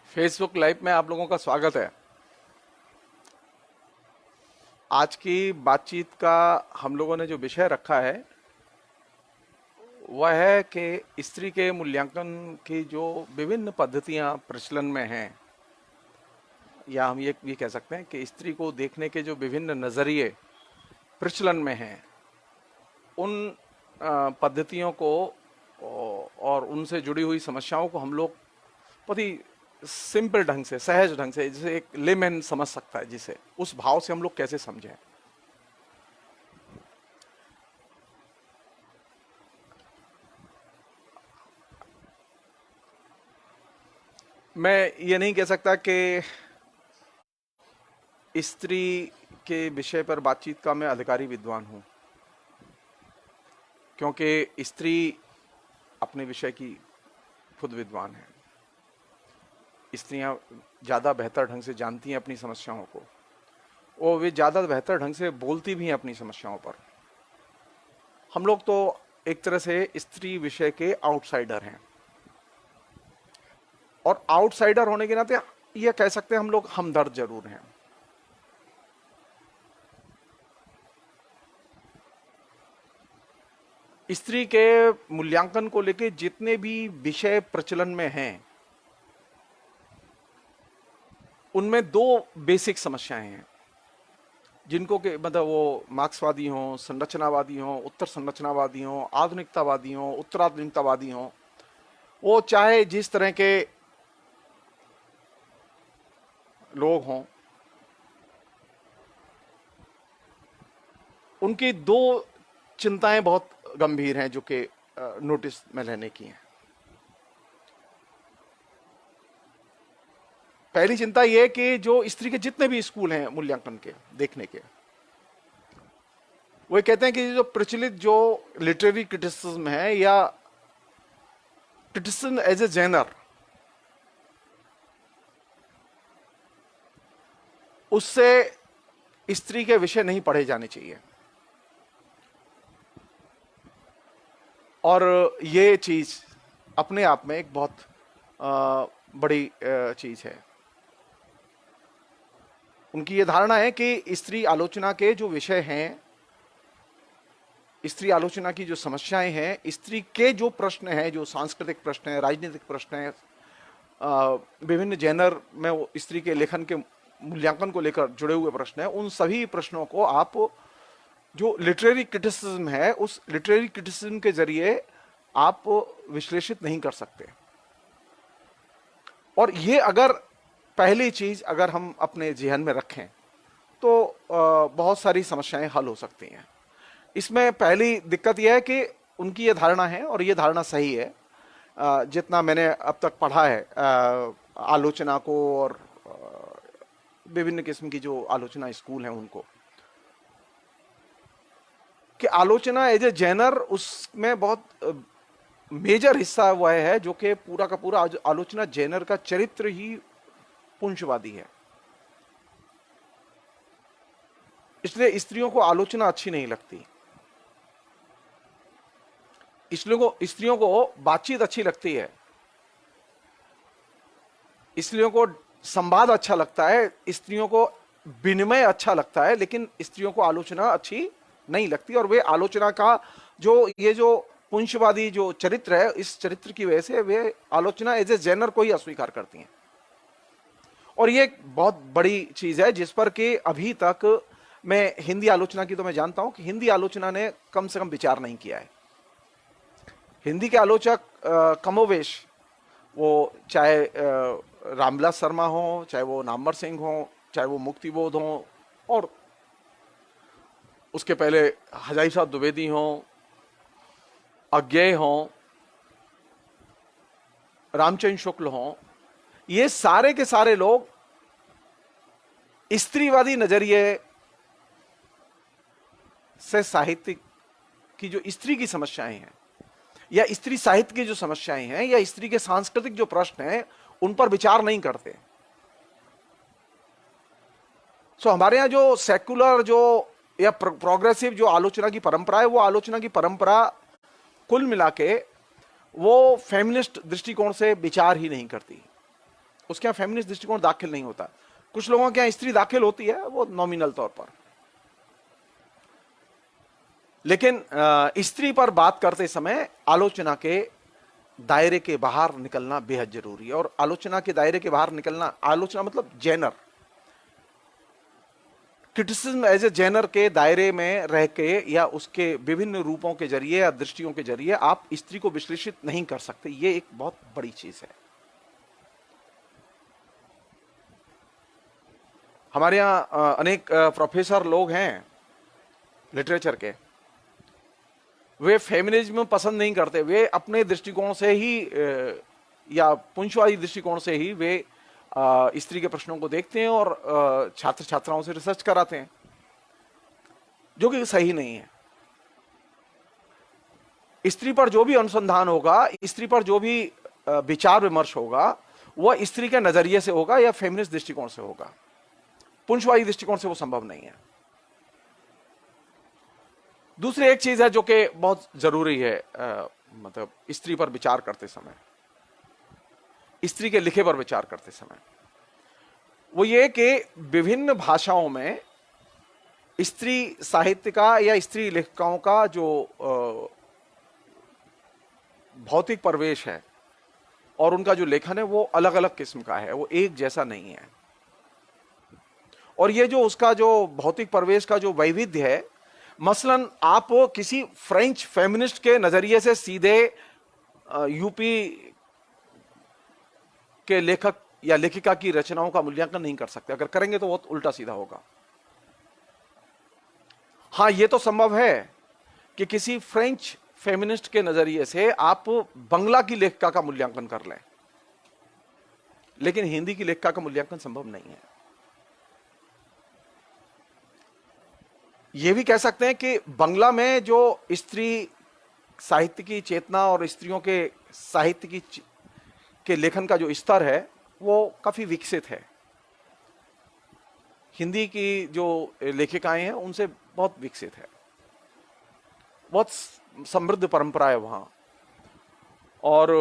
Facebook live में आप लोगों का स्वागत है। आज की बातचीत का हम लोगों ने जो विषय रखा है वह है कि स्त्री के मूल्यांकन की जो विभिन्न पद्धतियां प्रचलन में हैं, या हम ये भी कह सकते हैं कि स्त्री को देखने के जो विभिन्न नजरिए प्रचलन में हैं, उन पद्धतियों को और उनसे जुड़ी हुई समस्याओं को हम लोग बहुत ही सिंपल ढंग से, सहज ढंग से, जिसे एक लेमैन समझ सकता है, जिसे उस भाव से हम लोग कैसे समझें। मैं ये नहीं कह सकता कि स्त्री के विषय पर बातचीत का मैं अधिकारी विद्वान हूं, क्योंकि स्त्री अपने विषय की खुद विद्वान है। स्त्रियां ज़्यादा बेहतर ढंग से जानती हैं अपनी समस्याओं को, और वे ज़्यादा बेहतर ढंग से बोलती भी हैं अपनी समस्याओं पर। हम लोग तो एक तरह से स्त्री विषय के आउटसाइडर हैं, और आउटसाइडर होने के नाते यह कह सकते हैं हम लोग हमदर्द जरूर हैं। स्त्री के मूल्यांकन को लेकर जितने भी विषय प्रचलन में हैं, उनमें दो बेसिक समस्याएं हैं, जिनको के मतलब वो मार्क्सवादी हों, संरचनावादी हों, उत्तर संरचनावादी हों, आधुनिकतावादी हों, उत्तराधुनिकतावादी हों, वो चाहे जिस तरह के लोग हों, उनकी दो चिंताएं बहुत गंभीर हैं जो कि नोटिस में लेने की हैं। पहली चिंता यह कि जो स्त्री के जितने भी स्कूल हैं मूल्यांकन के देखने के, वो कहते हैं कि जो प्रचलित जो लिटरेरी क्रिटिसिज्म है, या क्रिटिसिज्म एज ए जेनर, उससे स्त्री के विषय नहीं पढ़े जाने चाहिए। और ये चीज अपने आप में एक बहुत बड़ी चीज है। उनकी ये धारणा है कि स्त्री आलोचना के जो विषय हैं, स्त्री आलोचना की जो समस्याएं हैं, स्त्री के जो प्रश्न हैं, जो सांस्कृतिक प्रश्न हैं, राजनीतिक प्रश्न हैं, विभिन्न जेनर में वो स्त्री के लेखन के मूल्यांकन को लेकर जुड़े हुए प्रश्न हैं, उन सभी प्रश्नों को आप जो लिटरेरी क्रिटिसिज्म है, उस लिटरेरी क्रिटिसिज्म के जरिए आप विश्लेषित नहीं कर सकते। और ये अगर पहली चीज अगर हम अपने जहन में रखें तो बहुत सारी समस्याएं हल हो सकती हैं। इसमें पहली दिक्कत यह है कि उनकी ये धारणा है, और ये धारणा सही है, जितना मैंने अब तक पढ़ा है आलोचना को, और विभिन्न किस्म की जो आलोचना स्कूल हैं उनको, कि आलोचना एज ए जेनर, उसमें बहुत मेजर हिस्सा वह है जो कि पूरा का पूरा आलोचना जेनर का चरित्र ही पुंजवादी है। इसलिए स्त्रियों को आलोचना अच्छी नहीं लगती, स्त्रियों को बातचीत अच्छी लगती है, स्त्रियों को संवाद अच्छा लगता है, स्त्रियों को विनिमय अच्छा लगता है, लेकिन स्त्रियों को आलोचना अच्छी नहीं लगती। और वे आलोचना का जो पुंजवादी जो चरित्र है, इस चरित्र की वजह से वे आलोचना एज ए जेनर को ही अस्वीकार करती हैं। और ये एक बहुत बड़ी चीज है जिस पर कि अभी तक मैं हिंदी आलोचना की तो मैं जानता हूं कि हिंदी आलोचना ने कम से कम विचार नहीं किया है। हिंदी के आलोचक कमोवेश, वो चाहे रामविलास शर्मा हो, चाहे वो नामवर सिंह हो, चाहे वो मुक्तिबोध हो, और उसके पहले हजारी साहब द्विवेदी हो, अज्ञेय हो, रामचंद्र शुक्ल हो, ये सारे के सारे लोग स्त्रीवादी नजरिए से साहित्य की जो स्त्री की समस्याएं हैं, या स्त्री साहित्य की जो समस्याएं हैं, या स्त्री के सांस्कृतिक जो प्रश्न हैं, उन पर विचार नहीं करते। सो हमारे यहां जो सेक्युलर जो या प्रोग्रेसिव जो आलोचना की परंपरा है, वो आलोचना की परंपरा कुल मिला के वो फेमिनिस्ट दृष्टिकोण से विचार ही नहीं करती। उसके यहाँ फेमिनिस्ट दृष्टिकोण दाखिल नहीं होता। कुछ लोगों के यहाँ स्त्री दाखिल होती है, वो नॉमिनल तौर पर। लेकिन स्त्री पर बात करते समय आलोचना के दायरे के बाहर निकलना बेहद जरूरी है। और आलोचना के दायरे के बाहर निकलना, आलोचना मतलब genre, criticism as a genre के दायरे में रह के या उसके विभिन्न रूपों के जरिए या दृष्टियों के जरिए आप स्त्री को विश्लेषित नहीं कर सकते। ये एक बहुत बड़ी चीज है। हमारे यहाँ अनेक प्रोफेसर लोग हैं लिटरेचर के, वे फेमिनिज्म पसंद नहीं करते। वे अपने दृष्टिकोण से ही या पुंछवादी दृष्टिकोण से ही वे स्त्री के प्रश्नों को देखते हैं और छात्र छात्राओं से रिसर्च कराते हैं, जो कि सही नहीं है। स्त्री पर जो भी अनुसंधान होगा, स्त्री पर जो भी विचार विमर्श होगा, वह स्त्री के नजरिए से होगा या फेमिनिस्ट दृष्टिकोण से होगा। पुंछवादी दृष्टिकोण से वो संभव नहीं है। दूसरी एक चीज है जो कि बहुत जरूरी है, मतलब स्त्री पर विचार करते समय, स्त्री के लिखे पर विचार करते समय, वो ये कि विभिन्न भाषाओं में स्त्री साहित्य का या स्त्री लेखिकाओं का जो भौतिक प्रवेश है और उनका जो लेखन है वो अलग अलग किस्म का है, वो एक जैसा नहीं है। और ये जो उसका जो भौतिक प्रवेश का जो वैविध्य है, मसलन आप किसी फ्रेंच फेमिनिस्ट के नजरिए से सीधे यूपी के लेखक या लेखिका की रचनाओं का मूल्यांकन नहीं कर सकते। अगर करेंगे तो बहुत उल्टा सीधा होगा। हां, यह तो संभव है कि किसी फ्रेंच फेमिनिस्ट के नजरिए से आप बंगला की लेखिका का मूल्यांकन कर लें, लेकिन हिंदी की लेखिका का मूल्यांकन संभव नहीं है। यह भी कह सकते हैं कि बंगला में जो स्त्री साहित्य की चेतना और स्त्रियों के साहित्य के लेखन का जो स्तर है वो काफी विकसित है। हिंदी की जो लेखिकाएं हैं उनसे बहुत विकसित है, बहुत समृद्ध परंपरा है वहां, और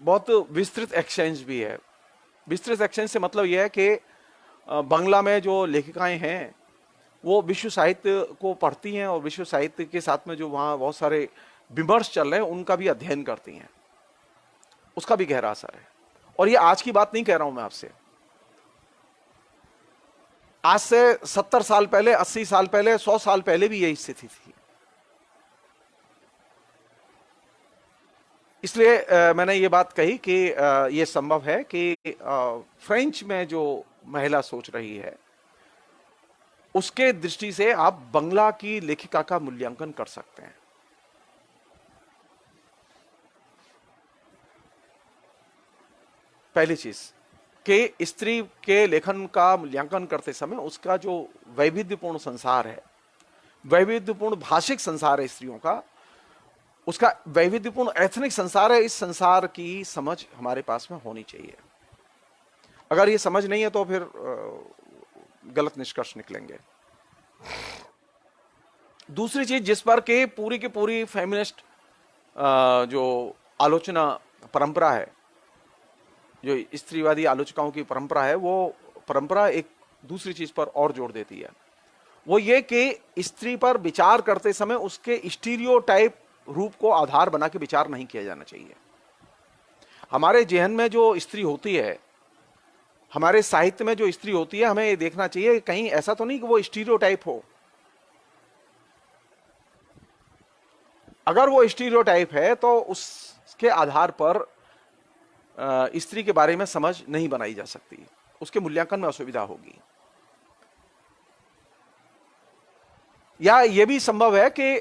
बहुत विस्तृत एक्सचेंज भी है। विस्तृत एक्सचेंज से मतलब यह है कि बंगला में जो लेखिकाएं हैं वो विश्व साहित्य को पढ़ती हैं और विश्व साहित्य के साथ में जो वहां बहुत सारे विमर्श चल रहे हैं उनका भी अध्ययन करती हैं, उसका भी गहरा असर है। और ये आज की बात नहीं कह रहा हूं मैं आपसे, आज से 70 साल पहले, 80 साल पहले, 100 साल पहले भी यही स्थिति थी। इसलिए मैंने ये बात कही कि ये संभव है कि फ्रेंच में जो महिला सोच रही है उसके दृष्टि से आप बंगला की लेखिका का मूल्यांकन कर सकते हैं। पहली चीज कि स्त्री के लेखन का मूल्यांकन करते समय उसका जो वैविध्यपूर्ण संसार है, वैविध्यपूर्ण भाषिक संसार है स्त्रियों का, उसका वैविध्यपूर्ण एथनिक संसार है, इस संसार की समझ हमारे पास में होनी चाहिए। अगर ये समझ नहीं है तो फिर गलत निष्कर्ष निकलेंगे। दूसरी चीज जिस पर के पूरी की पूरी फेमिनिस्ट जो आलोचना परंपरा है, जो स्त्रीवादी आलोचकाओं की परंपरा है, वो परंपरा एक दूसरी चीज पर और जोर देती है। वो ये कि स्त्री पर विचार करते समय उसके स्टीरियोटाइप रूप को आधार बना के विचार नहीं किया जाना चाहिए। हमारे जेहन में जो स्त्री होती है, हमारे साहित्य में जो स्त्री होती है, हमें ये देखना चाहिए कहीं ऐसा तो नहीं कि वो स्टीरियोटाइप हो। अगर वो स्टीरियोटाइप है तो उसके आधार पर स्त्री के बारे में समझ नहीं बनाई जा सकती, उसके मूल्यांकन में असुविधा होगी। या यह भी संभव है कि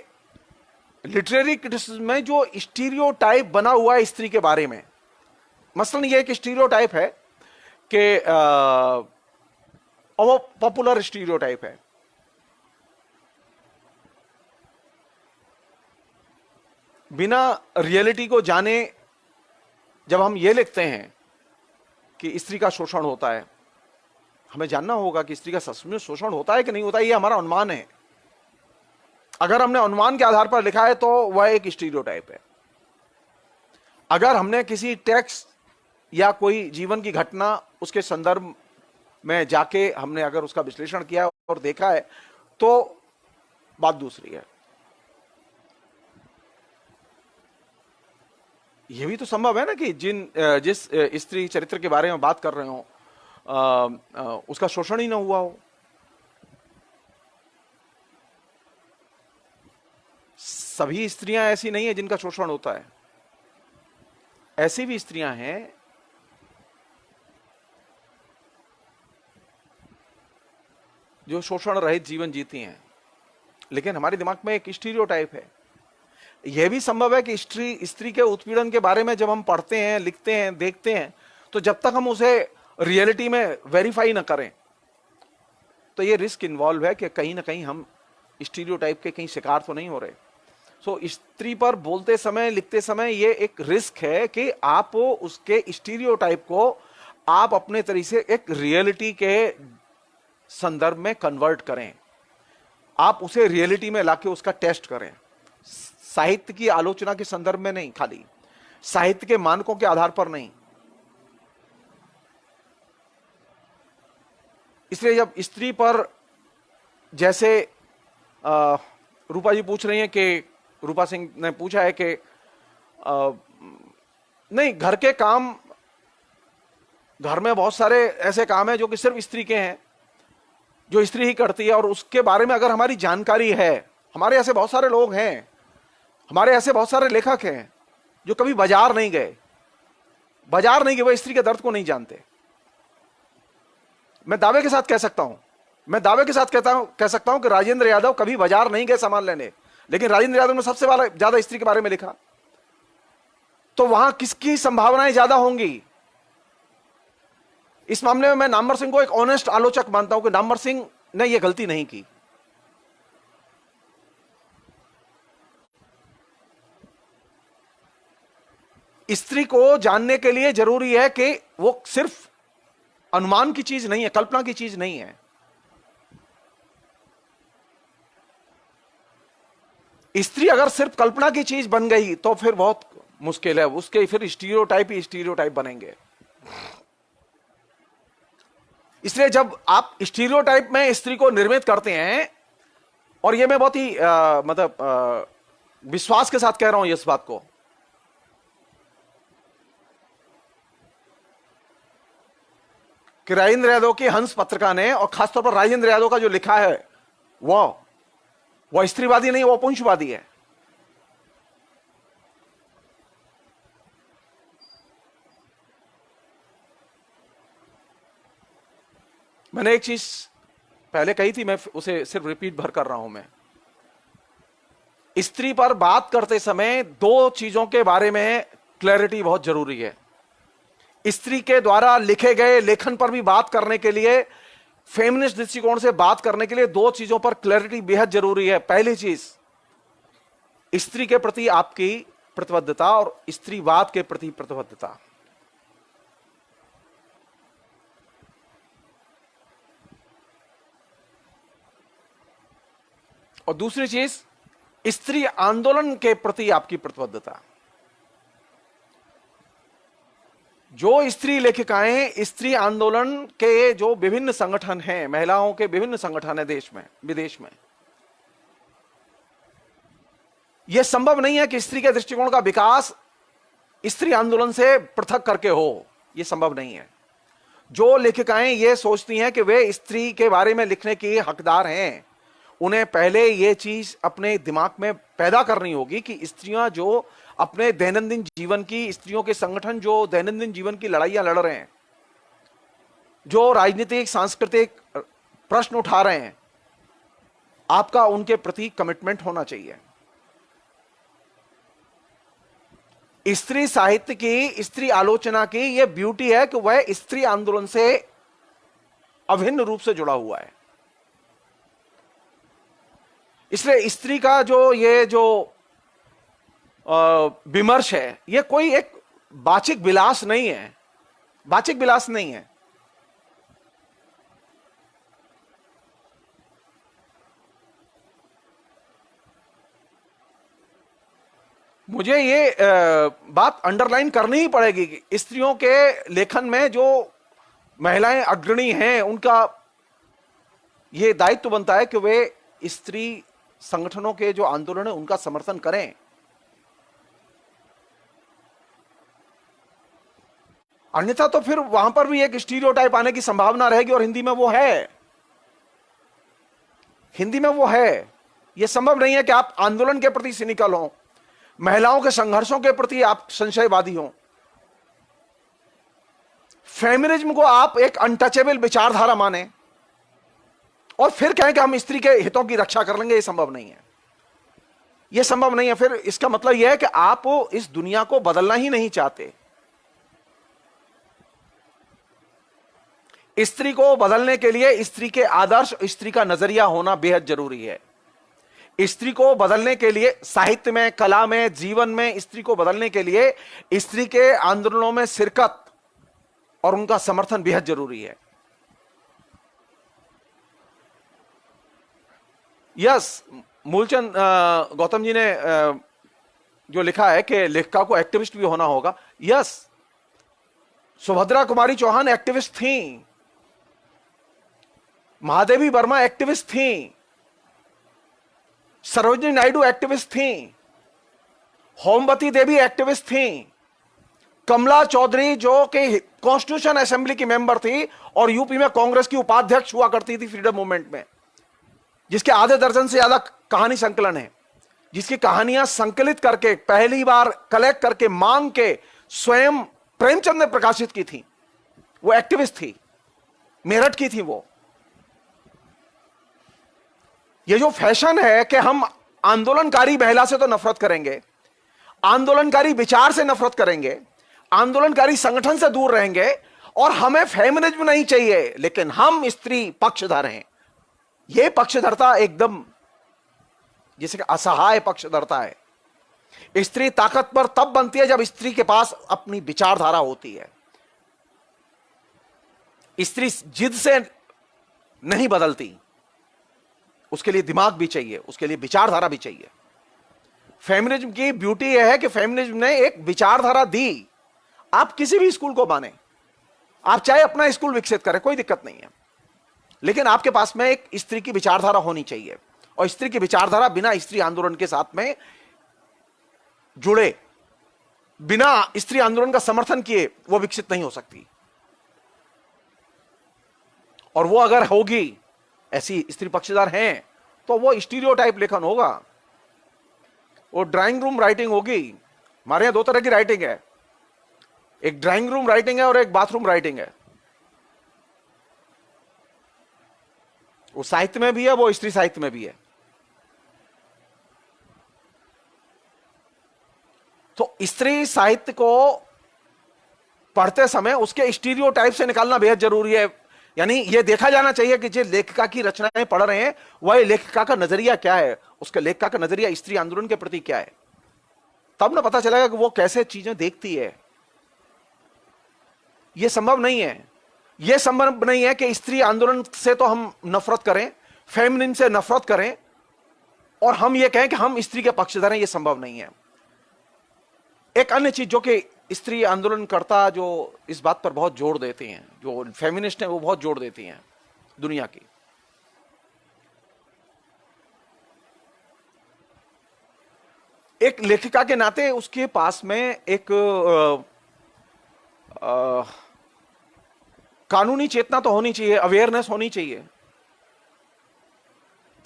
लिटरेरी क्रिटिसिज्म में जो स्टीरियोटाइप बना हुआ है स्त्री के बारे में, मसलन यह एक स्टीरियोटाइप है कि वो पॉपुलर स्टीरियोटाइप है, बिना रियलिटी को जाने जब हम ये लिखते हैं कि स्त्री का शोषण होता है, हमें जानना होगा कि स्त्री का सच में शोषण होता है कि नहीं होता है। ये हमारा अनुमान है। अगर हमने अनुमान के आधार पर लिखा है तो वह एक स्टीरियोटाइप है। अगर हमने किसी टेक्स्ट या कोई जीवन की घटना उसके संदर्भ में जाके हमने अगर उसका विश्लेषण किया और देखा है तो बात दूसरी है। यह भी तो संभव है ना कि जिस स्त्री चरित्र के बारे में बात कर रहे हो उसका शोषण ही ना हुआ हो। सभी स्त्रियां ऐसी नहीं है जिनका शोषण होता है, ऐसी भी स्त्रियां हैं जो शोषण रहित जीवन जीती हैं। लेकिन हमारे दिमाग में एक स्टीरियोटाइप है। यह भी संभव है कि स्त्री के उत्पीड़न के बारे में जब हम पढ़ते हैं, लिखते हैं, देखते हैं, तो जब तक हम उसे रियलिटी में वेरीफाई ना करें तो यह रिस्क इन्वॉल्व है कि कहीं ना कहीं हम स्टीरियोटाइप के कहीं शिकार तो नहीं हो रहे। सो स्त्री पर बोलते समय, लिखते समय ये एक रिस्क है कि आप उसके स्टीरियोटाइप को आप अपने तरीके से एक रियलिटी के संदर्भ में कन्वर्ट करें, आप उसे रियलिटी में लाके उसका टेस्ट करें। साहित्य की आलोचना के संदर्भ में नहीं, खाली साहित्य के मानकों के आधार पर नहीं। इसलिए जब स्त्री पर, जैसे रूपा जी पूछ रही हैं कि, रूपा सिंह ने पूछा है कि नहीं, घर के काम, घर में बहुत सारे ऐसे काम हैं जो कि सिर्फ स्त्री के हैं, जो स्त्री ही करती है, और उसके बारे में अगर हमारी जानकारी है, हमारे ऐसे बहुत सारे लोग हैं, हमारे ऐसे बहुत सारे लेखक हैं जो कभी बाजार नहीं गए, वो स्त्री के दर्द को नहीं जानते। मैं दावे के साथ कह सकता हूं, कह सकता हूं कि राजेंद्र यादव कभी बाजार नहीं गए सामान लेने, लेकिन राजेंद्र यादव ने सबसे ज्यादा स्त्री के बारे में लिखा। तो वहां किसकी संभावनाएं ज्यादा होंगी? इस मामले में मैं नामवर सिंह को एक ऑनेस्ट आलोचक मानता हूं कि नामवर सिंह ने यह गलती नहीं की। स्त्री को जानने के लिए जरूरी है कि वो सिर्फ अनुमान की चीज नहीं है, कल्पना की चीज नहीं है। स्त्री अगर सिर्फ कल्पना की चीज बन गई तो फिर बहुत मुश्किल है, उसके फिर स्टीरियोटाइप ही स्टीरियोटाइप बनेंगे। इसलिए जब आप स्टीरियोटाइप में स्त्री को निर्मित करते हैं, और यह मैं बहुत ही विश्वास के साथ कह रहा हूं इस बात को, कि राजेंद्र यादव की हंस पत्रिका ने, और खासतौर पर राजेंद्र यादव का जो लिखा है वो स्त्रीवादी नहीं, वो पुंछवादी है। मैंने एक चीज पहले कही थी, मैं उसे सिर्फ रिपीट भर कर रहा हूं। मैं स्त्री पर बात करते समय दो चीजों के बारे में क्लैरिटी बहुत जरूरी है। स्त्री के द्वारा लिखे गए लेखन पर भी बात करने के लिए, फेमिनिस्ट दृष्टिकोण से बात करने के लिए दो चीजों पर क्लैरिटी बेहद जरूरी है। पहली चीज, स्त्री के प्रति आपकी प्रतिबद्धता और स्त्रीवाद के प्रति प्रतिबद्धता। और दूसरी चीज, स्त्री आंदोलन के प्रति आपकी प्रतिबद्धता। जो स्त्री लेखिकाएं, स्त्री आंदोलन के जो विभिन्न संगठन हैं, महिलाओं के विभिन्न संगठन हैं देश में, विदेश में, यह संभव नहीं है कि स्त्री के दृष्टिकोण का विकास स्त्री आंदोलन से पृथक करके हो, यह संभव नहीं है। जो लेखिकाएं यह सोचती हैं कि वे स्त्री के बारे में लिखने की हकदार हैं, उन्हें पहले यह चीज अपने दिमाग में पैदा करनी होगी कि स्त्रियां जो अपने दैनंदिन जीवन की, स्त्रियों के संगठन जो दैनंदिन जीवन की लड़ाइयां लड़ रहे हैं, जो राजनीतिक सांस्कृतिक प्रश्न उठा रहे हैं, आपका उनके प्रति कमिटमेंट होना चाहिए। स्त्री साहित्य की, स्त्री आलोचना की यह ब्यूटी है कि वह स्त्री आंदोलन से अभिन्न रूप से जुड़ा हुआ है। इसलिए स्त्री का जो विमर्श है, यह कोई एक वाचिक विलास नहीं है, वाचिक विलास नहीं है। मुझे ये बात अंडरलाइन करनी ही पड़ेगी कि स्त्रियों के लेखन में जो महिलाएं अग्रणी हैं, उनका ये दायित्व बनता है कि वे स्त्री संगठनों के जो आंदोलन है उनका समर्थन करें। अन्यथा तो फिर वहां पर भी एक स्टीरियोटाइप आने की संभावना रहेगी, और हिंदी में वो है, हिंदी में वो है। यह संभव नहीं है कि आप आंदोलन के प्रति सिनिकल हो, महिलाओं के संघर्षों के प्रति आप संशयवादी हो, फेमिनिज्म को आप एक अनटचेबल विचारधारा माने और फिर कहें कि हम स्त्री के हितों की रक्षा कर लेंगे। यह संभव नहीं है, यह संभव नहीं है। फिर इसका मतलब यह है कि आप इस दुनिया को बदलना ही नहीं चाहते। स्त्री को बदलने के लिए स्त्री के आदर्श, स्त्री का नजरिया होना बेहद जरूरी है। स्त्री को बदलने के लिए साहित्य में, कला में, जीवन में स्त्री को बदलने के लिए स्त्री के आंदोलनों में शिरकत और उनका समर्थन बेहद जरूरी है। यस, मूलचंद गौतम जी ने जो लिखा है कि लेखिका को एक्टिविस्ट भी होना होगा। यस, सुभद्रा कुमारी चौहान एक्टिविस्ट थी, महादेवी वर्मा एक्टिविस्ट थी, सरोजिनी नायडू एक्टिविस्ट थी, होमवती देवी एक्टिविस्ट थी, कमला चौधरी जो कि कॉन्स्टिट्यूशन असेंबली की मेंबर थी और यूपी में कांग्रेस की उपाध्यक्ष हुआ करती थी फ्रीडम मूवमेंट में, जिसके आधे दर्जन से ज्यादा कहानी संकलन है, जिसकी कहानियां संकलित करके पहली बार कलेक्ट करके मांग के स्वयं प्रेमचंद ने प्रकाशित की थी। वो एक्टिविस्ट थी, मेरठ की थी वो। ये जो फैशन है कि हम आंदोलनकारी महिला से तो नफरत करेंगे, आंदोलनकारी विचार से नफरत करेंगे, आंदोलनकारी संगठन से दूर रहेंगे और हमें फेमिनिज्म नहीं चाहिए, लेकिन हम स्त्री पक्षधर हैं, यह पक्षधरता एकदम जिसे असहाय पक्षधरता है। स्त्री ताकतवर तब बनती है जब स्त्री के पास अपनी विचारधारा होती है। स्त्री जिद से नहीं बदलती, उसके लिए दिमाग भी चाहिए, उसके लिए विचारधारा भी चाहिए। फेमिनिज्म की ब्यूटी यह है कि फेमिनिज्म ने एक विचारधारा दी। आप किसी भी स्कूल को माने, आप चाहे अपना स्कूल विकसित करें, कोई दिक्कत नहीं है, लेकिन आपके पास में एक स्त्री की विचारधारा होनी चाहिए, और स्त्री की विचारधारा बिना स्त्री आंदोलन के साथ में जुड़े, बिना स्त्री आंदोलन का समर्थन किए वो विकसित नहीं हो सकती। और वो अगर होगी, ऐसी स्त्री पक्षधर हैं, तो वो स्टीरियोटाइप लेखन होगा, वो ड्राइंग रूम राइटिंग होगी। हमारे यहां दो तरह की राइटिंग है, एक ड्राइंग रूम राइटिंग है और एक बाथरूम राइटिंग है। वो साहित्य में भी है, वो स्त्री साहित्य में भी है। तो स्त्री साहित्य को पढ़ते समय उसके स्टीरियोटाइप से निकालना बेहद जरूरी है। यानी यह देखा जाना चाहिए कि जो लेखिका की रचनाएं पढ़ रहे हैं वह लेखिका का नजरिया क्या है, उसका लेखिका का नजरिया स्त्री आंदोलन के प्रति क्या है, तब ना पता चलेगा कि वो कैसे चीजें देखती है। यह संभव नहीं है, यह संभव नहीं है कि स्त्री आंदोलन से तो हम नफरत करें, फेमिनिन से नफरत करें और हम यह कहें कि हम स्त्री के पक्षधर हैं। यह संभव नहीं है। एक अन्य चीज जो कि स्त्री आंदोलनकर्ता जो इस बात पर बहुत जोर देते हैं, जो फेमिनिस्ट हैं वो बहुत जोर देती हैं दुनिया की, एक लेखिका के नाते उसके पास में एक कानूनी चेतना तो होनी चाहिए, अवेयरनेस होनी चाहिए,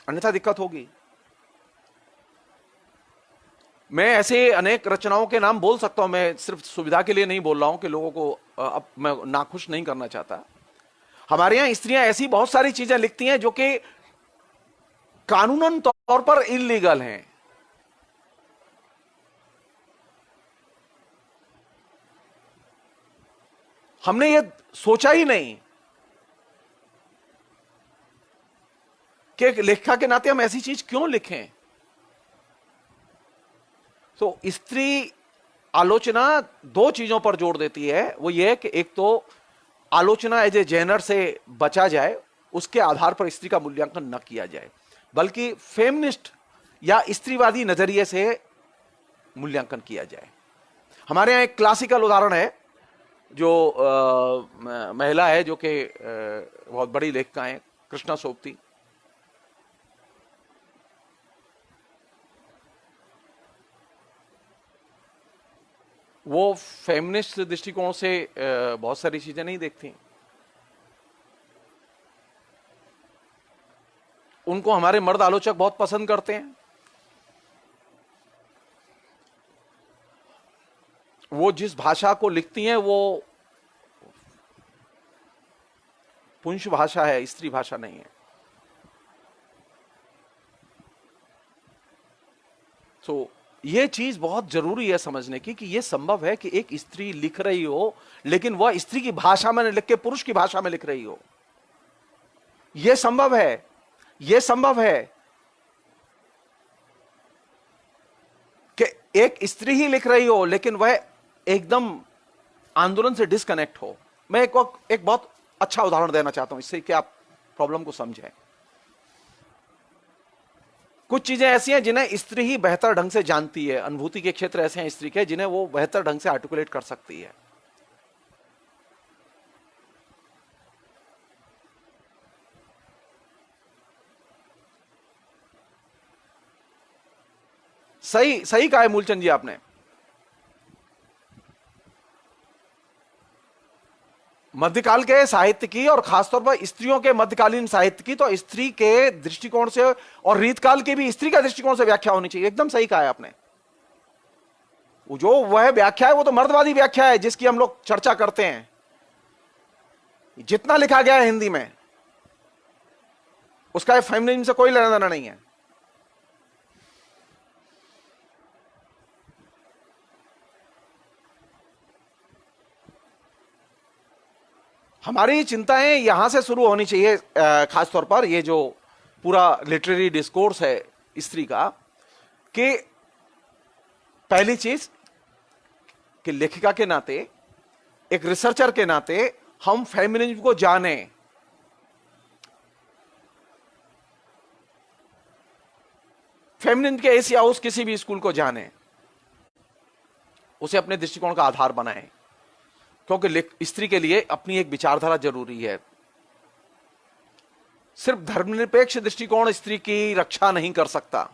अन्यथा दिक्कत होगी। मैं ऐसे अनेक रचनाओं के नाम बोल सकता हूं, मैं सिर्फ सुविधा के लिए नहीं बोल रहा हूं कि लोगों को अब मैं नाखुश नहीं करना चाहता। हमारे यहां स्त्रियां ऐसी बहुत सारी चीजें लिखती हैं जो कि कानूनन तौर पर इलीगल हैं। हमने ये सोचा ही नहीं कि एक लेखिका के नाते हम ऐसी चीज क्यों लिखें। तो स्त्री आलोचना दो चीजों पर जोर देती है, वो ये है कि एक तो आलोचना एज ए जेनर से बचा जाए, उसके आधार पर स्त्री का मूल्यांकन न किया जाए, बल्कि फेमिनिस्ट या स्त्रीवादी नजरिए से मूल्यांकन किया जाए। हमारे यहाँ एक क्लासिकल उदाहरण है, जो महिला है जो कि बहुत बड़ी लेखिका है, कृष्णा सोपती। वो फेमिनिस्ट दृष्टिकोण से बहुत सारी चीजें नहीं देखती। उनको हमारे मर्द आलोचक बहुत पसंद करते हैं। वो जिस भाषा को लिखती हैं वो पुंस भाषा है, स्त्री भाषा नहीं है। तो ये चीज बहुत जरूरी है समझने की कि ये संभव है कि एक स्त्री लिख रही हो, लेकिन वह स्त्री की भाषा में लिख के पुरुष की भाषा में लिख रही हो। यह संभव है, यह संभव है कि एक स्त्री ही लिख रही हो लेकिन वह एकदम आंदोलन से डिस्कनेक्ट हो। मैं एक बहुत अच्छा उदाहरण देना चाहता हूं इससे कि आप प्रॉब्लम को समझें। कुछ चीजें ऐसी हैं जिन्हें स्त्री ही बेहतर ढंग से जानती है। अनुभूति के क्षेत्र ऐसे हैं स्त्री के जिन्हें वो बेहतर ढंग से आर्टिकुलेट कर सकती है। सही सही कहा है मूलचंद जी आपने। मध्यकाल के साहित्य की और खासतौर पर स्त्रियों के मध्यकालीन साहित्य की तो स्त्री के दृष्टिकोण से और रीतकाल की भी स्त्री का दृष्टिकोण से व्याख्या होनी चाहिए। एकदम सही कहा है आपने। जो वह व्याख्या है वो तो मर्दवादी व्याख्या है जिसकी हम लोग चर्चा करते हैं। जितना लिखा गया है हिंदी में उसका फेमिनिज्म से कोई लेना देना नहीं है। हमारी चिंताएं यहां से शुरू होनी चाहिए, खासतौर पर ये जो पूरा लिटरेरी डिस्कोर्स है स्त्री का, कि पहली चीज कि लेखिका के नाते, एक रिसर्चर के नाते हम फेमिनिज्म को जाने। फेमिनिज्म के इस या उस किसी भी स्कूल को जाने, उसे अपने दृष्टिकोण का आधार बनाएं, क्योंकि स्त्री के लिए अपनी एक विचारधारा जरूरी है। सिर्फ धर्मनिरपेक्ष दृष्टिकोण स्त्री की रक्षा नहीं कर सकता।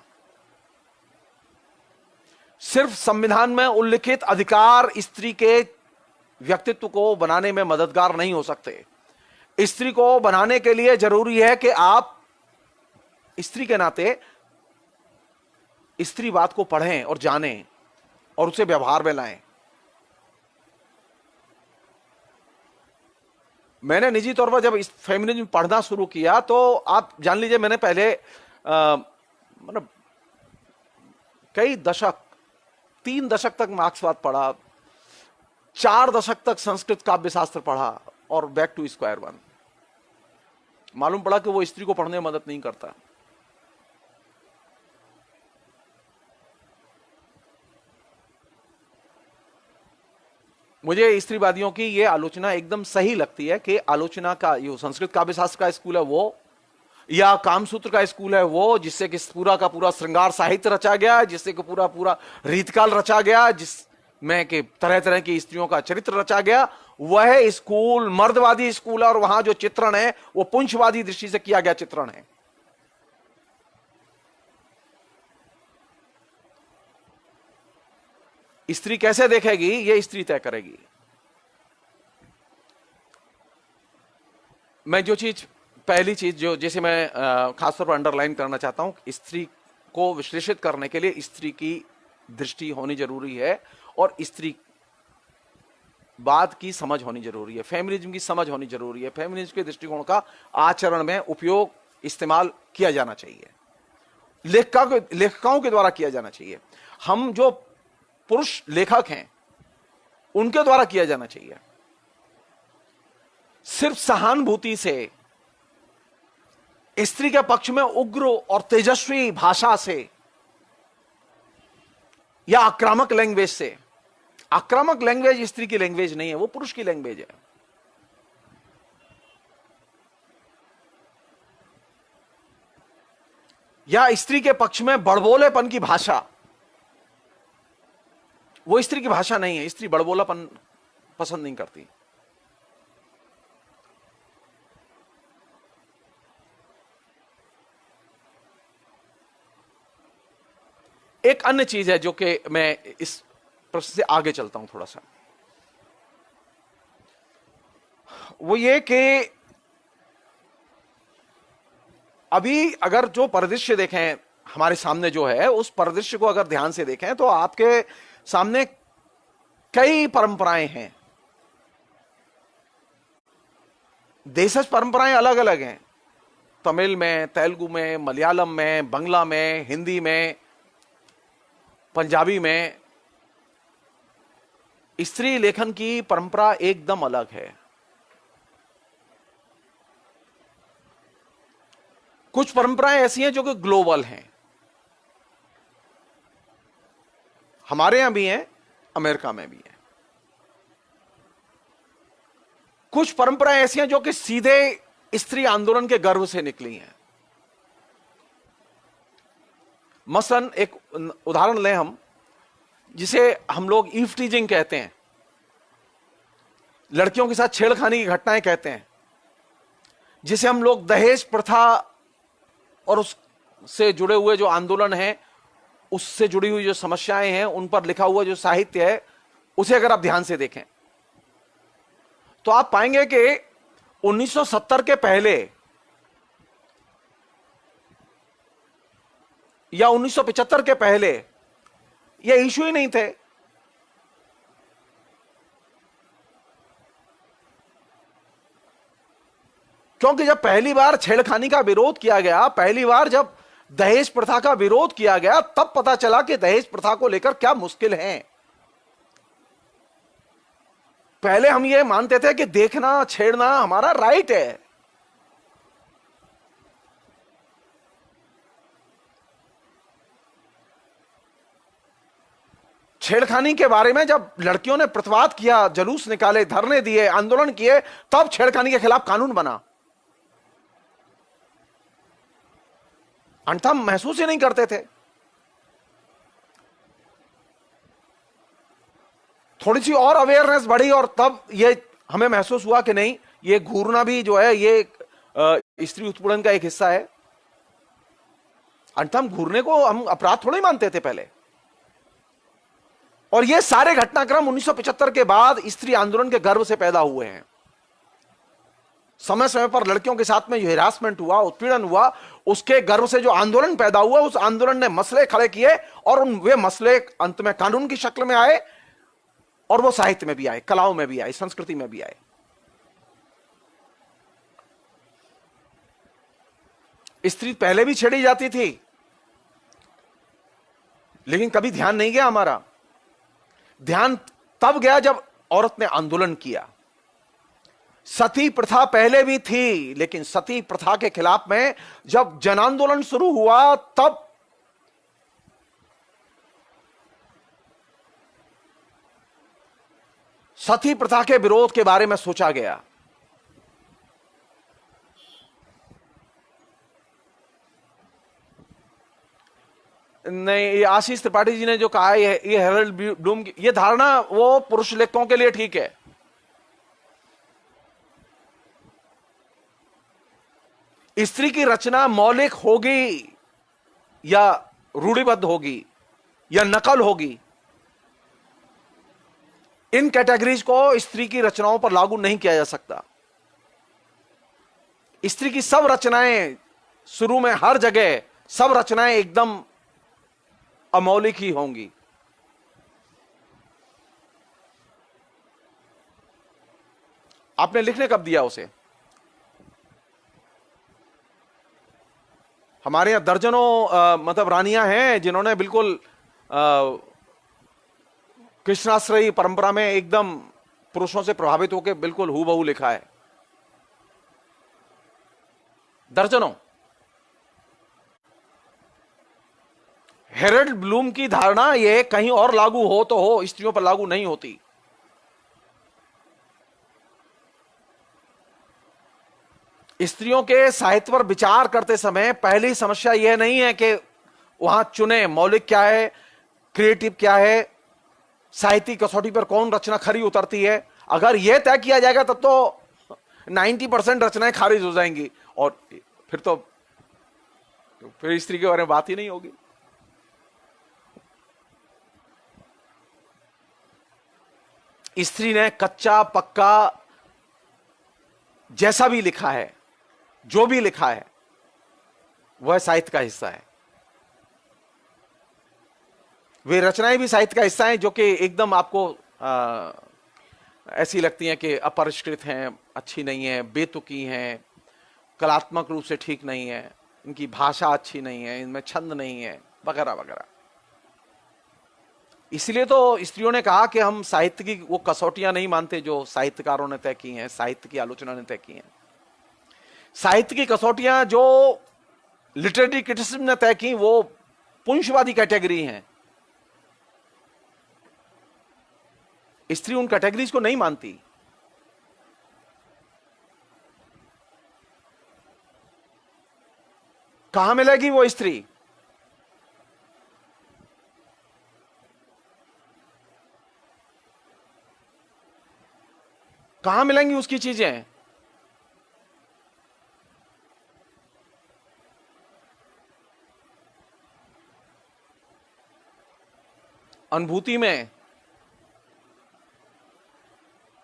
सिर्फ संविधान में उल्लिखित अधिकार स्त्री के व्यक्तित्व को बनाने में मददगार नहीं हो सकते। स्त्री को बनाने के लिए जरूरी है कि आप स्त्री के नाते स्त्रीवाद को पढ़ें और जानें और उसे व्यवहार में लाएं। मैंने निजी तौर पर जब इस फेमिनिज्म पढ़ना शुरू किया तो आप जान लीजिए मैंने पहले मतलब कई दशक, 3 दशक तक मार्क्सवाद पढ़ा, 4 दशक तक संस्कृत काव्य शास्त्र पढ़ा और बैक टू स्क्वायर वन। मालूम पड़ा कि वो स्त्री को पढ़ने में मदद नहीं करता। मुझे स्त्रीवादियों की ये आलोचना एकदम सही लगती है कि आलोचना का ये संस्कृत काव्य शास्त्र का स्कूल है वो, या कामसूत्र का स्कूल है वो, जिससे कि पूरा का पूरा श्रृंगार साहित्य रचा गया, जिससे कि पूरा पूरा रीतकाल रचा गया, जिसमें कि तरह तरह की स्त्रियों का चरित्र रचा गया, वह स्कूल मर्दवादी स्कूल है। और वहां जो चित्रण है वो पुंछवादी दृष्टि से किया गया चित्रण है। स्त्री कैसे देखेगी ये स्त्री तय करेगी। मैं जो चीज, पहली चीज जो जैसे मैं खासतौर पर अंडरलाइन करना चाहता हूं, स्त्री को विश्लेषित करने के लिए स्त्री की दृष्टि होनी जरूरी है और स्त्री बात की समझ होनी जरूरी है, फेमिनिज्म की समझ होनी जरूरी है। फेमिनिज्म के दृष्टिकोण का आचरण में उपयोग, इस्तेमाल किया जाना चाहिए, लेखिकाओं के द्वारा किया जाना चाहिए। हम जो पुरुष लेखक हैं उनके द्वारा किया जाना चाहिए। सिर्फ सहानुभूति से, स्त्री के पक्ष में उग्र और तेजस्वी भाषा से या आक्रामक लैंग्वेज से, आक्रामक लैंग्वेज स्त्री की लैंग्वेज नहीं है, वो पुरुष की लैंग्वेज है। या स्त्री के पक्ष में बड़बोलेपन की भाषा, वो स्त्री की भाषा नहीं है। स्त्री बड़बोलापन पसंद नहीं करती। एक अन्य चीज है जो कि मैं इस प्रश्न से आगे चलता हूं थोड़ा सा, वो ये कि अभी अगर जो परिदृश्य देखें हमारे सामने जो है, उस परिदृश्य को अगर ध्यान से देखें तो आपके सामने कई परंपराएं हैं। देशज परंपराएं अलग अलग हैं, तमिल में, तेलुगु में, मलयालम में, बंगला में, हिंदी में, पंजाबी में। स्त्री लेखन की परंपरा एकदम अलग है। कुछ परंपराएं ऐसी हैं जो कि ग्लोबल हैं, हमारे यहां भी हैं, अमेरिका में भी हैं। कुछ परंपराएं ऐसी हैं जो कि सीधे स्त्री आंदोलन के गर्भ से निकली हैं। मसलन एक उदाहरण लें हम, जिसे हम लोग ईव टीजिंग कहते हैं, लड़कियों के साथ छेड़खानी की घटनाएं कहते हैं, जिसे हम लोग दहेज प्रथा और उससे जुड़े हुए जो आंदोलन हैं, उससे जुड़ी हुई जो समस्याएं हैं, उन पर लिखा हुआ जो साहित्य है, उसे अगर आप ध्यान से देखें तो आप पाएंगे कि 1970 के पहले या 1975 के पहले ये इशू ही नहीं थे। क्योंकि जब पहली बार छेड़खानी का विरोध किया गया, पहली बार जब दहेज प्रथा का विरोध किया गया, तब पता चला कि दहेज प्रथा को लेकर क्या मुश्किल है। पहले हम ये मानते थे कि देखना, छेड़ना हमारा राइट है। छेड़खानी के बारे में जब लड़कियों ने प्रतिवाद किया, जुलूस निकाले, धरने दिए, आंदोलन किए, तब छेड़खानी के खिलाफ कानून बना। अन्यथा हम महसूस ही नहीं करते थे। थोड़ी सी और अवेयरनेस बढ़ी और तब ये हमें महसूस हुआ कि नहीं, ये घूरना भी जो है ये स्त्री उत्पीड़न का एक हिस्सा है। अन्यथा हम घूरने को हम अपराध थोड़ी मानते थे पहले। और ये सारे घटनाक्रम 1975 के बाद स्त्री आंदोलन के गर्भ से पैदा हुए हैं। समय समय पर लड़कियों के साथ में जो हिरासमेंट हुआ, उत्पीड़न हुआ, उसके गर्भ से जो आंदोलन पैदा हुआ, उस आंदोलन ने मसले खड़े किए और वे मसले अंत में कानून की शक्ल में आए और वो साहित्य में भी आए, कलाओं में भी आए, संस्कृति में भी आए। स्त्री पहले भी छेड़ी जाती थी, लेकिन कभी ध्यान नहीं गया हमारा। ध्यान तब गया जब औरत ने आंदोलन किया। सती प्रथा पहले भी थी, लेकिन सती प्रथा के खिलाफ में जब जन आंदोलन शुरू हुआ, तब सती प्रथा के विरोध के बारे में सोचा गया। नहीं, ये आशीष त्रिपाठी जी ने जो कहा है, ये हेरल्ड ब्लूम की ये धारणा वो पुरुष लेखकों के लिए ठीक है। स्त्री की रचना मौलिक होगी या रूढ़िबद्ध होगी या नकल होगी, इन कैटेगरीज को स्त्री की रचनाओं पर लागू नहीं किया जा सकता। स्त्री की सब रचनाएं, शुरू में हर जगह सब रचनाएं एकदम अमौलिक ही होंगी। आपने लिखने कब दिया उसे? हमारे यहां दर्जनों मतलब रानियां हैं जिन्होंने बिल्कुल कृष्णाश्रयी परंपरा में एकदम पुरुषों से प्रभावित होकर बिल्कुल हूबहू लिखा है। दर्जनों। हेरल्ड ब्लूम की धारणा ये कहीं और लागू हो तो हो, स्त्रियों पर लागू नहीं होती। स्त्रियों के साहित्य पर विचार करते समय पहली समस्या यह नहीं है कि वहां चुने मौलिक क्या है, क्रिएटिव क्या है, साहित्य की कसौटी पर कौन रचना खरी उतरती है, अगर यह तय किया जाएगा तब तो 90% रचनाएं खारिज हो जाएंगी, और फिर स्त्री के बारे में बात ही नहीं होगी। स्त्री ने कच्चा पक्का जैसा भी लिखा है, जो भी लिखा है, वह साहित्य का हिस्सा है। वे रचनाएं भी साहित्य का हिस्सा हैं जो कि एकदम आपको ऐसी लगती हैं कि अपरिष्कृत हैं, अच्छी नहीं है, बेतुकी हैं, कलात्मक रूप से ठीक नहीं है, इनकी भाषा अच्छी नहीं है, इनमें छंद नहीं है, वगैरह वगैरह। इसलिए तो स्त्रियों ने कहा कि हम साहित्य की वो कसौटियां नहीं मानते जो साहित्यकारों ने तय की हैं, साहित्य की आलोचना ने तय की हैं। साहित्य की कसौटियां जो लिटरेरी क्रिटिसिज्म ने तय की वो पुंसवादी कैटेगरी हैं। स्त्री उन कैटेगरीज को नहीं मानती। कहां मिलेगी वो स्त्री? कहां मिलेंगी उसकी चीजें? अनुभूति में,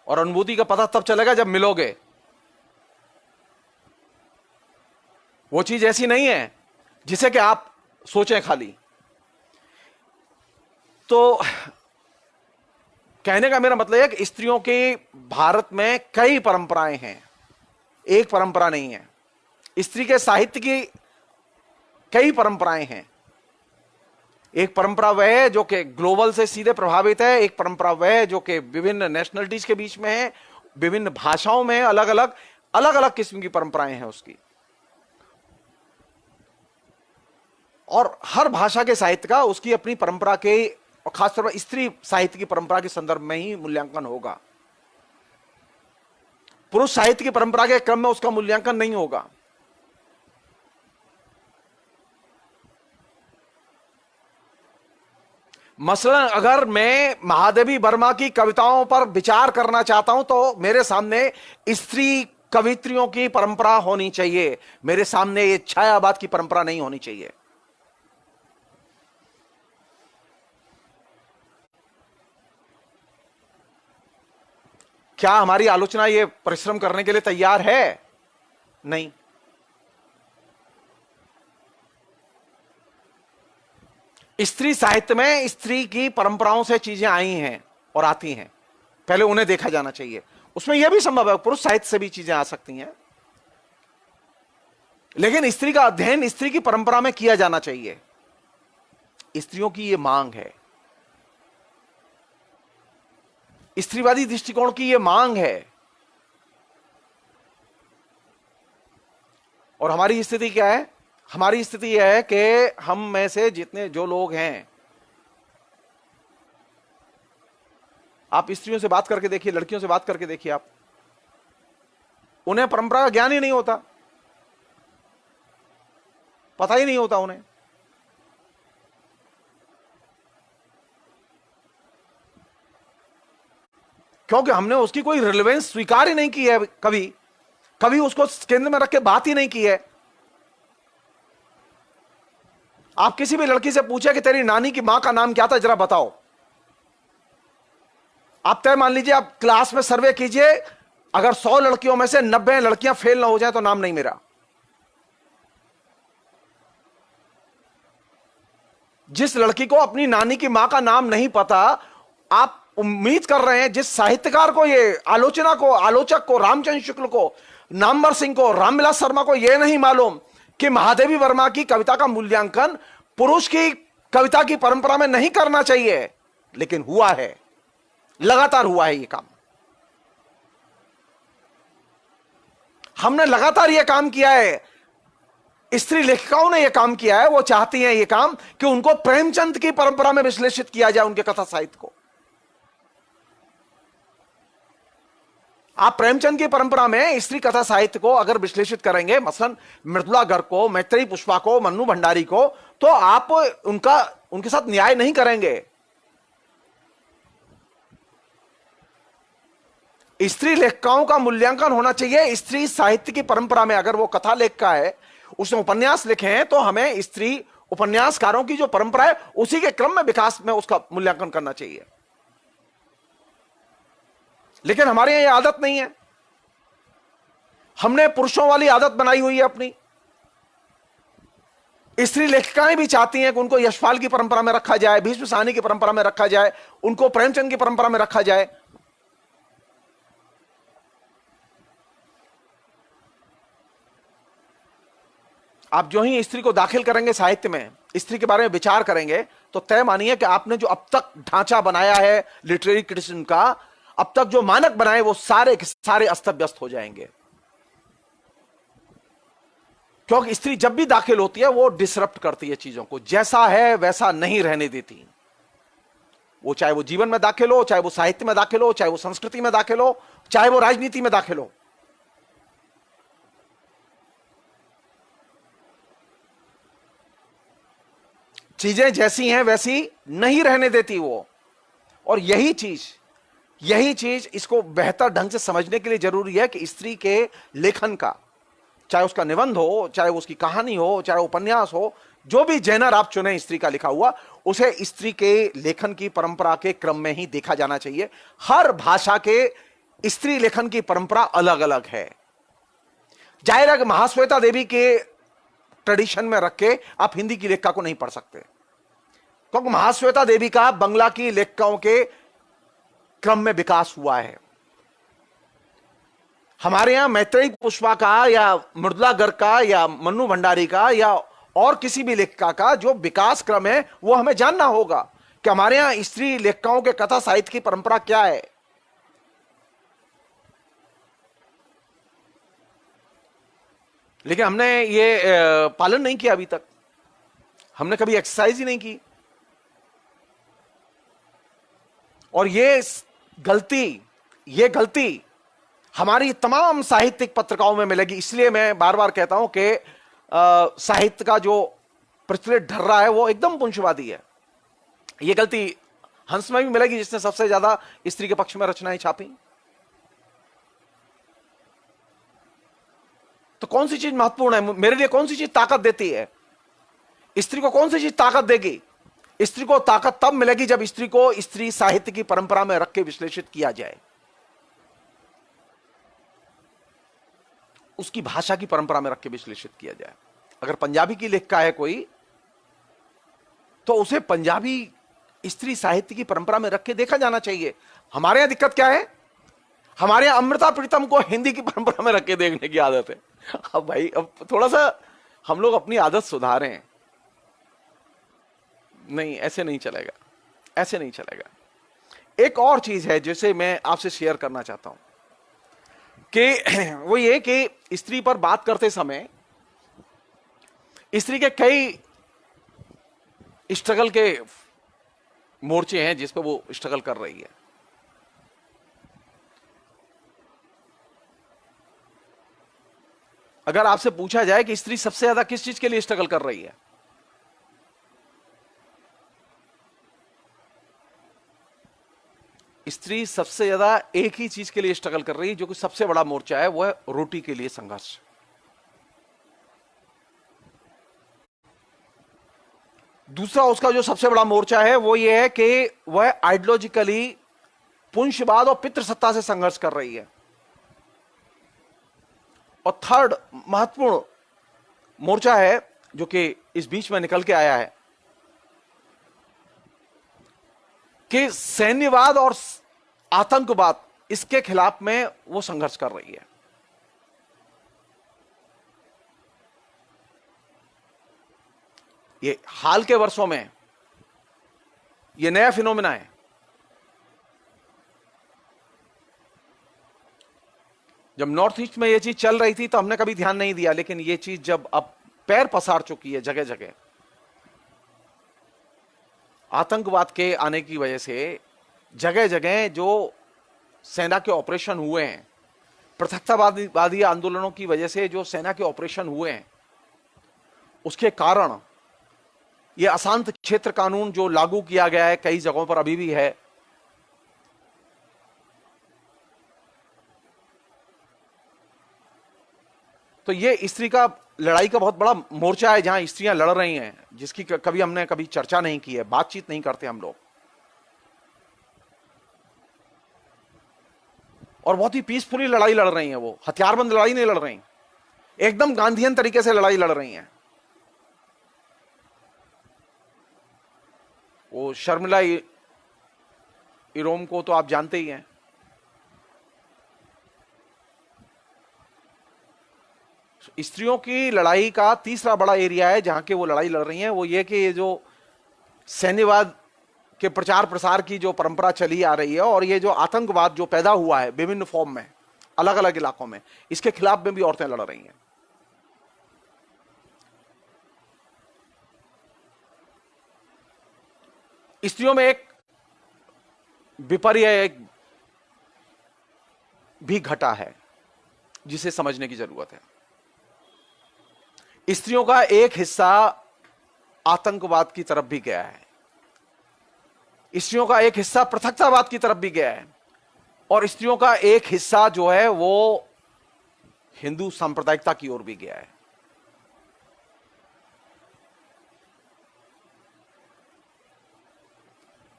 और अनुभूति का पता तब चलेगा जब मिलोगे। वो चीज ऐसी नहीं है जिसे कि आप सोचें खाली। तो कहने का मेरा मतलब है कि स्त्रियों के भारत में कई परंपराएं हैं, एक परंपरा नहीं है। स्त्री के साहित्य की कई परंपराएं हैं। एक परंपरा वह है जो कि ग्लोबल से सीधे प्रभावित है, एक परंपरा वह है जो कि विभिन्न नेशनलिटीज के बीच में है, विभिन्न भाषाओं में अलग अलग किस्म की परंपराएं हैं उसकी। और हर भाषा के साहित्य का उसकी अपनी परंपरा के, और खासतौर पर स्त्री साहित्य की परंपरा के संदर्भ में ही मूल्यांकन होगा। पुरुष साहित्य की परंपरा के क्रम में उसका मूल्यांकन नहीं होगा। मसलन अगर मैं महादेवी वर्मा की कविताओं पर विचार करना चाहता हूं तो मेरे सामने स्त्री कवित्रियों की परंपरा होनी चाहिए, मेरे सामने ये छायावाद की परंपरा नहीं होनी चाहिए। क्या हमारी आलोचना ये परिश्रम करने के लिए तैयार है? नहीं। स्त्री साहित्य में स्त्री की परंपराओं से चीजें आई हैं और आती हैं, पहले उन्हें देखा जाना चाहिए। उसमें यह भी संभव है पुरुष साहित्य से भी चीजें आ सकती हैं, लेकिन स्त्री का अध्ययन स्त्री की परंपरा में किया जाना चाहिए। स्त्रियों की यह मांग है, स्त्रीवादी दृष्टिकोण की यह मांग है। और हमारी स्थिति क्या है? हमारी स्थिति यह है कि हम में से जितने जो लोग हैं, आप स्त्रियों से बात करके देखिए, लड़कियों से बात करके देखिए, आप उन्हें परंपरा का ज्ञान ही नहीं होता, पता ही नहीं होता उन्हें। क्योंकि हमने उसकी कोई रिलेवेंस स्वीकार ही नहीं की है, कभी उसको केंद्र में रख के बात ही नहीं की है। आप किसी भी लड़की से पूछे कि तेरी नानी की मां का नाम क्या था, जरा बताओ। आप तय मान लीजिए, आप क्लास में सर्वे कीजिए, अगर 100 लड़कियों में से 90 लड़कियां फेल ना हो जाए तो नाम नहीं मेरा। जिस लड़की को अपनी नानी की मां का नाम नहीं पता, आप उम्मीद कर रहे हैं जिस साहित्यकार को, ये आलोचक को, रामचंद्र शुक्ल को, नामवर सिंह को, रामविलास शर्मा को यह नहीं मालूम कि महादेवी वर्मा की कविता का मूल्यांकन पुरुष की कविता की परंपरा में नहीं करना चाहिए, लेकिन हुआ है, लगातार हुआ है ये काम। हमने लगातार यह काम किया है, स्त्री लेखिकाओं ने यह काम किया है। वो चाहती हैं यह काम कि उनको प्रेमचंद की परंपरा में विश्लेषित किया जाए, उनके कथा साहित्य को। आप प्रेमचंद की परंपरा में स्त्री कथा साहित्य को अगर विश्लेषित करेंगे, मसलन मृदुला गर्ग को, मैत्रेयी पुष्पा को, मन्नू भंडारी को, तो आप उनके साथ न्याय नहीं करेंगे। स्त्री लेखिकाओं का मूल्यांकन होना चाहिए स्त्री साहित्य की परंपरा में। अगर वो कथा लेखिका है, उसने उपन्यास लिखे हैं, तो हमें स्त्री उपन्यासकारों की जो परंपरा है उसी के क्रम में विकास में उसका मूल्यांकन करना चाहिए। लेकिन हमारे यहां यह आदत नहीं है। हमने पुरुषों वाली आदत बनाई हुई है अपनी। स्त्री लेखिकाएं भी चाहती हैं कि उनको यशपाल की परंपरा में रखा जाए, भीष्म साहनी की परंपरा में रखा जाए, उनको प्रेमचंद की परंपरा में रखा जाए। आप जो ही स्त्री को दाखिल करेंगे साहित्य में, स्त्री के बारे में विचार करेंगे, तो तय मानिए कि आपने जो अब तक ढांचा बनाया है लिटरेरी क्रिटिसिज्म का, अब तक जो मानक बनाए, वो सारे के सारे अस्त व्यस्त हो जाएंगे। क्योंकि स्त्री जब भी दाखिल होती है वो डिसरप्ट करती है चीजों को, जैसा है वैसा नहीं रहने देती। वो चाहे वो जीवन में दाखिल हो, चाहे वो साहित्य में दाखिल हो, चाहे वो संस्कृति में दाखिल हो, चाहे वो राजनीति में दाखिल हो। चीजें जैसी हैं वैसी नहीं रहने देती वो। और यही चीज इसको बेहतर ढंग से समझने के लिए जरूरी है कि स्त्री के लेखन का, चाहे उसका निबंध हो, चाहे उसकी कहानी हो, चाहे उपन्यास हो, जो भी जेनर आप चुने स्त्री का लिखा हुआ, उसे स्त्री के लेखन की परंपरा के क्रम में ही देखा जाना चाहिए। हर भाषा के स्त्री लेखन की परंपरा अलग अलग है। जाहिर है कि महाश्वेता देवी के ट्रेडिशन में रख के आप हिंदी की लेखिका को नहीं पढ़ सकते, क्योंकि महाश्वेता देवी का बंगला की लेखिकाओं के क्रम में विकास हुआ है। हमारे यहां मैत्रेयी पुष्पा का या मृदुला गर्ग का या मन्नू भंडारी का या और किसी भी लेखिका का जो विकास क्रम है, वो हमें जानना होगा कि हमारे यहां स्त्री लेखिकाओं के कथा साहित्य की परंपरा क्या है। लेकिन हमने ये पालन नहीं किया अभी तक। हमने कभी एक्सरसाइज ही नहीं की। और ये गलती हमारी तमाम साहित्यिक पत्रिकाओं में मिलेगी। इसलिए मैं बार बार कहता हूं कि साहित्य का जो प्रचलित ढर्रा है वो एकदम पुंजवादी है। ये गलती हंस में भी मिलेगी, जिसने सबसे ज्यादा स्त्री के पक्ष में रचनाएं छापी। तो कौन सी चीज महत्वपूर्ण है मेरे लिए? कौन सी चीज ताकत देती है स्त्री को? कौन सी चीज ताकत देगी स्त्री को? ताकत तब मिलेगी जब स्त्री को स्त्री साहित्य की परंपरा में रख के विश्लेषित किया जाए, उसकी भाषा की परंपरा में रख के विश्लेषित किया जाए। अगर पंजाबी की लेखिका है कोई, तो उसे पंजाबी स्त्री साहित्य की परंपरा में रख के देखा जाना चाहिए। हमारे यहां दिक्कत क्या है? हमारे यहां अमृता प्रीतम को हिंदी की परंपरा में रख के देखने की आदत है। अब भाई, अब थोड़ा सा हम लोग अपनी आदत सुधारें। नहीं, ऐसे नहीं चलेगा, ऐसे नहीं चलेगा। एक और चीज है जिसे मैं आपसे शेयर करना चाहता हूं कि वो ये कि स्त्री पर बात करते समय स्त्री के कई स्ट्रगल के मोर्चे हैं जिस पर वो स्ट्रगल कर रही है। अगर आपसे पूछा जाए कि स्त्री सबसे ज्यादा किस चीज के लिए स्ट्रगल कर रही है, स्त्री सबसे ज्यादा एक ही चीज के लिए स्ट्रगल कर रही है, जो कि सबसे बड़ा मोर्चा है, वो है रोटी के लिए संघर्ष। दूसरा उसका जो सबसे बड़ा मोर्चा है वो ये है कि वह आइडियोलॉजिकली पुंजवाद और पितृसत्ता से संघर्ष कर रही है। और थर्ड महत्वपूर्ण मोर्चा है जो कि इस बीच में निकल के आया है कि सैन्यवाद और आतंकवाद, इसके खिलाफ में वो संघर्ष कर रही है। ये हाल के वर्षों में ये नया फिनोमेना है। जब नॉर्थ ईस्ट में ये चीज चल रही थी तो हमने कभी ध्यान नहीं दिया, लेकिन ये चीज जब अब पैर पसार चुकी है जगह जगह, आतंकवाद के आने की वजह से जगह जगह जो सेना के ऑपरेशन हुए हैं, पृथकतावादी आंदोलनों की वजह से जो सेना के ऑपरेशन हुए हैं, उसके कारण ये अशांत क्षेत्र कानून जो लागू किया गया है कई जगहों पर अभी भी है, तो ये स्त्री का लड़ाई का बहुत बड़ा मोर्चा है जहां स्त्रियां लड़ रही हैं, जिसकी कभी हमने कभी चर्चा नहीं की है, बातचीत नहीं करते हम लोग, और बहुत ही पीसफुली लड़ाई लड़ रही हैं। वो हथियारबंद लड़ाई नहीं लड़ रही, एकदम गांधीयन तरीके से लड़ाई लड़ रही हैं। वो शर्मिला इरोम को तो आप जानते ही हैं। स्त्रियों की लड़ाई का तीसरा बड़ा एरिया है जहां के वो लड़ाई लड़ रही हैं, वो ये कि ये जो सैन्यवाद के प्रचार प्रसार की जो परंपरा चली आ रही है और ये जो आतंकवाद जो पैदा हुआ है विभिन्न फॉर्म में अलग अलग इलाकों में, इसके खिलाफ में भी औरतें लड़ रही हैं। स्त्रियों में एक विपर्य भी घटा है जिसे समझने की जरूरत है। स्त्रियों का एक हिस्सा आतंकवाद की तरफ भी गया है, स्त्रियों का एक हिस्सा पृथकतावाद की तरफ भी गया है, और स्त्रियों का एक हिस्सा जो है वो हिंदू सांप्रदायिकता की ओर भी गया है।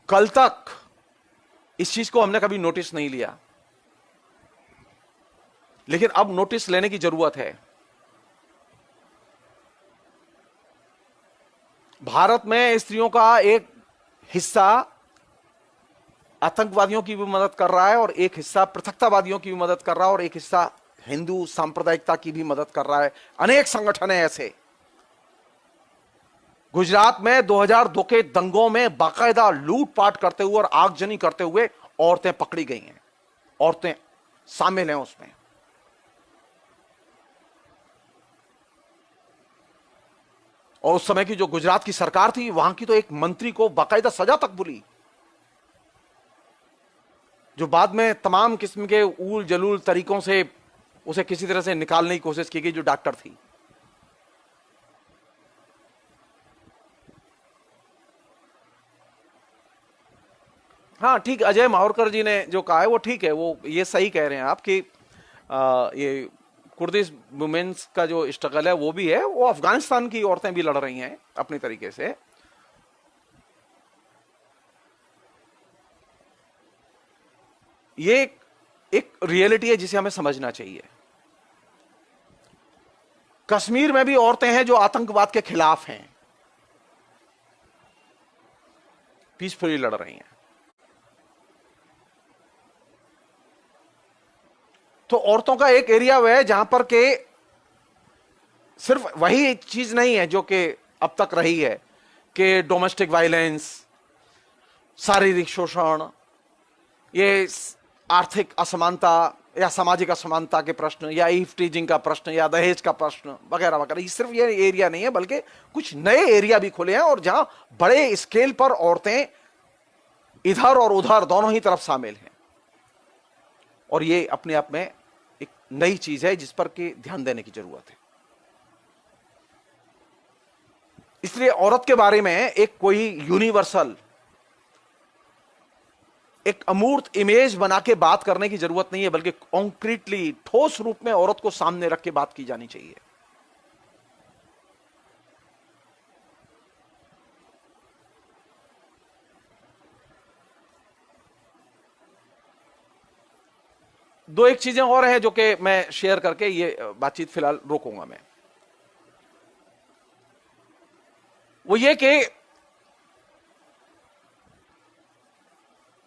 कल तक इस चीज को हमने कभी नोटिस नहीं लिया, लेकिन अब नोटिस लेने की जरूरत है। भारत में स्त्रियों का एक हिस्सा आतंकवादियों की भी मदद कर रहा है और एक हिस्सा पृथकतावादियों की भी मदद कर रहा है और एक हिस्सा हिंदू सांप्रदायिकता की भी मदद कर रहा है। अनेक संगठन है ऐसे। गुजरात में 2002 के दंगों में बाकायदा लूटपाट करते हुए और आगजनी करते हुए औरतें पकड़ी गई हैं, औरतें शामिल हैं उसमें। और उस समय की जो गुजरात की सरकार थी, वहां की तो एक मंत्री को बाकायदा सजा तक मिली, जो बाद में तमाम किस्म के ऊल जलूल तरीकों से उसे किसी तरह से निकालने की कोशिश की गई, जो डॉक्टर थी। हाँ ठीक, अजय मावरकर जी ने जो कहा है वो ठीक है, वो ये सही कह रहे हैं आप कि ये कुर्दिश वुमेन्स का जो स्ट्रगल है वो भी है, वो अफगानिस्तान की औरतें भी लड़ रही हैं अपनी तरीके से। ये एक रियलिटी है जिसे हमें समझना चाहिए। कश्मीर में भी औरतें हैं जो आतंकवाद के खिलाफ हैं, पीसफुली लड़ रही हैं। तो औरतों का एक एरिया वह है जहां पर के सिर्फ वही चीज नहीं है जो कि अब तक रही है कि डोमेस्टिक वायलेंस, शारीरिक शोषण, ये आर्थिक असमानता या सामाजिक असमानता के प्रश्न, या ईव टीजिंग का प्रश्न, या दहेज का प्रश्न वगैरह वगैरह। ये सिर्फ ये एरिया नहीं है, बल्कि कुछ नए एरिया भी खुले हैं और जहां बड़े स्केल पर औरतें इधर और उधर दोनों ही तरफ शामिल हैं। और ये अपने आप में एक नई चीज है जिस पर कि ध्यान देने की जरूरत है। इसलिए औरत के बारे में एक कोई यूनिवर्सल, एक अमूर्त इमेज बना के बात करने की जरूरत नहीं है, बल्कि कॉन्क्रीटली ठोस रूप में औरत को सामने रख के बात की जानी चाहिए। दो एक चीजें और हैं जो कि मैं शेयर करके ये बातचीत फिलहाल रोकूंगा मैं। वो ये कि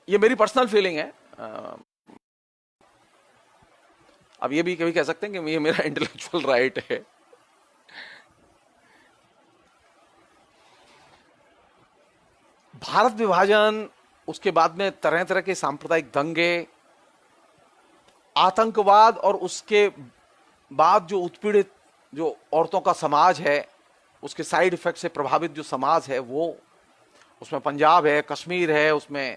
ये मेरी पर्सनल फीलिंग है, अब ये भी कभी कह सकते हैं कि ये मेरा इंटेलेक्चुअल राइट है। भारत विभाजन, उसके बाद में तरह तरह के सांप्रदायिक दंगे, आतंकवाद, और उसके बाद जो उत्पीड़ित जो औरतों का समाज है, उसके साइड इफेक्ट से प्रभावित जो समाज है, वो उसमें पंजाब है, कश्मीर है, उसमें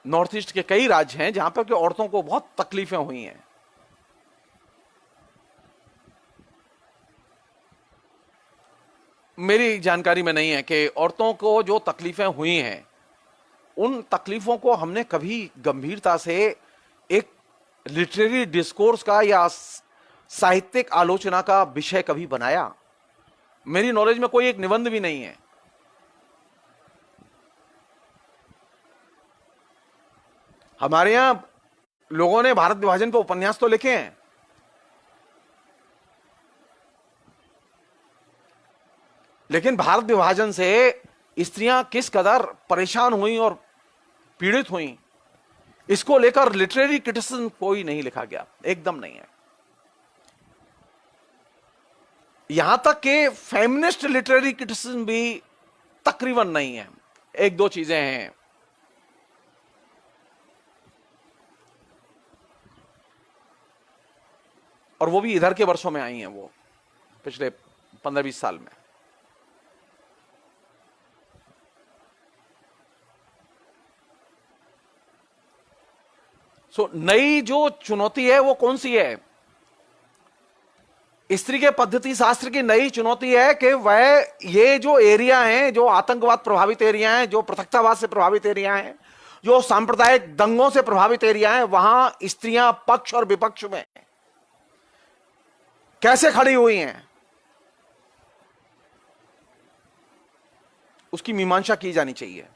नॉर्थ ईस्ट के कई राज्य हैं जहां पर कि औरतों को बहुत तकलीफें हुई हैं। मेरी जानकारी में नहीं है कि औरतों को जो तकलीफें हुई हैं, उन तकलीफों को हमने कभी गंभीरता से एक लिटरेरी डिस्कोर्स का या साहित्यिक आलोचना का विषय कभी बनाया? मेरी नॉलेज में कोई एक निबंध भी नहीं है। हमारे यहां लोगों ने भारत विभाजन पर उपन्यास तो लिखे हैं, लेकिन भारत विभाजन से स्त्रियां किस कदर परेशान हुई और पीड़ित हुई, इसको लेकर लिटरेरी क्रिटिसिज्म कोई नहीं लिखा गया, एकदम नहीं है। यहां तक कि फेमिनिस्ट लिटरेरी क्रिटिसिज्म भी तकरीबन नहीं है, एक दो चीजें हैं। और वो भी इधर के वर्षों में आई हैं, वो पिछले 15-20 साल में। नई जो चुनौती है वो कौन सी है? स्त्री के पद्धति शास्त्र की नई चुनौती है कि वह ये जो एरिया हैं, जो आतंकवाद प्रभावित एरिया हैं, जो पृथकतावाद से प्रभावित एरिया हैं, जो सांप्रदायिक दंगों से प्रभावित एरिया हैं, वहां स्त्रियां पक्ष और विपक्ष में कैसे खड़ी हुई हैं, उसकी मीमांसा की जानी चाहिए।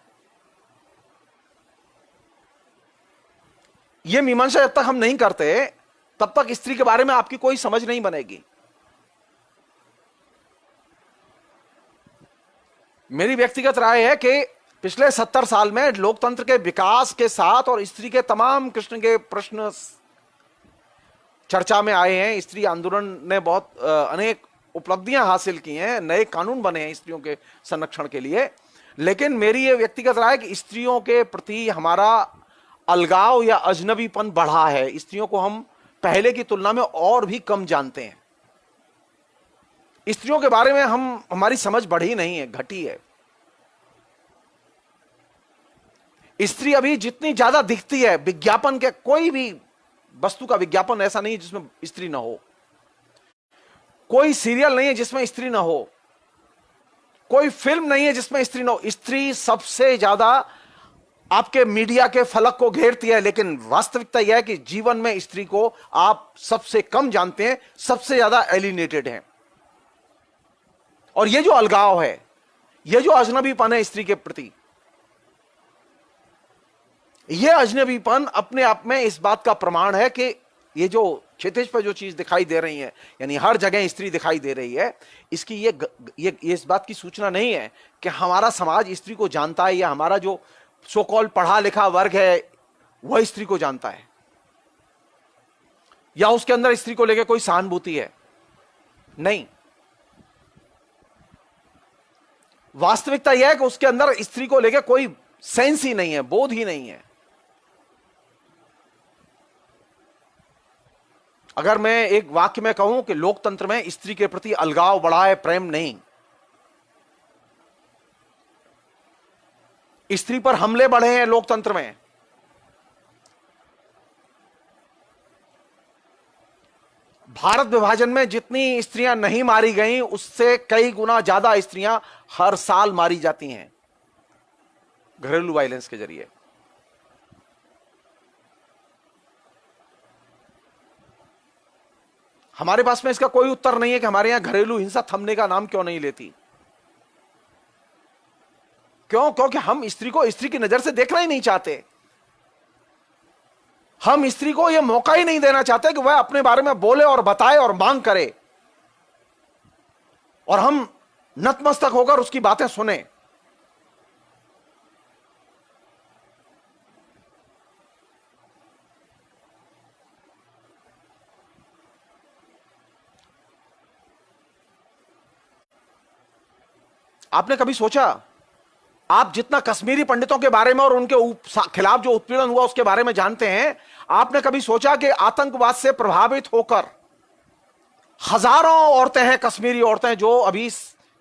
यह मीमांसा जब तक हम नहीं करते, तब तक स्त्री के बारे में आपकी कोई समझ नहीं बनेगी। मेरी व्यक्तिगत राय है कि पिछले 70 साल में लोकतंत्र के विकास के साथ और स्त्री के तमाम कृष्ण के प्रश्न चर्चा में आए हैं। स्त्री आंदोलन ने बहुत अनेक उपलब्धियां हासिल की हैं, नए कानून बने हैं स्त्रियों के संरक्षण के लिए। लेकिन मेरी यह व्यक्तिगत राय है कि स्त्रियों के प्रति हमारा अलगाव या अजनबीपन बढ़ा है। स्त्रियों को हम पहले की तुलना में और भी कम जानते हैं। स्त्रियों के बारे में हमारी समझ बढ़ी नहीं है, घटी है। स्त्री अभी जितनी ज्यादा दिखती है, विज्ञापन के कोई भी वस्तु का विज्ञापन ऐसा नहीं है जिसमें स्त्री ना हो, कोई सीरियल नहीं है जिसमें स्त्री ना हो, कोई फिल्म नहीं है जिसमें स्त्री ना हो। स्त्री सबसे ज्यादा आपके मीडिया के फलक को घेरती है, लेकिन वास्तविकता यह है कि जीवन में स्त्री को आप सबसे कम जानते हैं, सबसे ज्यादा एलिनेटेड हैं। और यह जो अलगाव है, यह जो अजनबीपन है स्त्री के प्रति, यह अजनबीपन अपने आप में इस बात का प्रमाण है कि ये जो क्षितिज पर जो चीज दिखाई दे रही है, यानी हर जगह स्त्री दिखाई दे रही है, इसकी ये इस बात की सूचना नहीं है कि हमारा समाज स्त्री को जानता है, या हमारा जो सो कॉल पढ़ा लिखा वर्ग है वह स्त्री को जानता है, या उसके अंदर स्त्री को लेकर कोई सहानुभूति है। नहीं, वास्तविकता यह है कि उसके अंदर स्त्री को लेकर कोई सेंस ही नहीं है, बोध ही नहीं है। अगर मैं एक वाक्य में कहूं कि लोकतंत्र में स्त्री के प्रति अलगाव बढ़ा है, प्रेम नहीं। स्त्री पर हमले बढ़े हैं लोकतंत्र में। भारत विभाजन में जितनी स्त्रियां नहीं मारी गईं, उससे कई गुना ज्यादा स्त्रियां हर साल मारी जाती हैं घरेलू वायलेंस के जरिए। हमारे पास में इसका कोई उत्तर नहीं है कि हमारे यहां घरेलू हिंसा थमने का नाम क्यों नहीं लेती। क्यों? क्योंकि हम स्त्री को स्त्री की नजर से देखना ही नहीं चाहते। हम स्त्री को यह मौका ही नहीं देना चाहते कि वह अपने बारे में बोले और बताए और मांग करे, और हम नतमस्तक होकर उसकी बातें सुने। आपने कभी सोचा, आप जितना कश्मीरी पंडितों के बारे में और उनके खिलाफ जो उत्पीड़न हुआ उसके बारे में जानते हैं, आपने कभी सोचा कि आतंकवाद से प्रभावित होकर हजारों औरतें हैं, कश्मीरी औरतें, जो अभी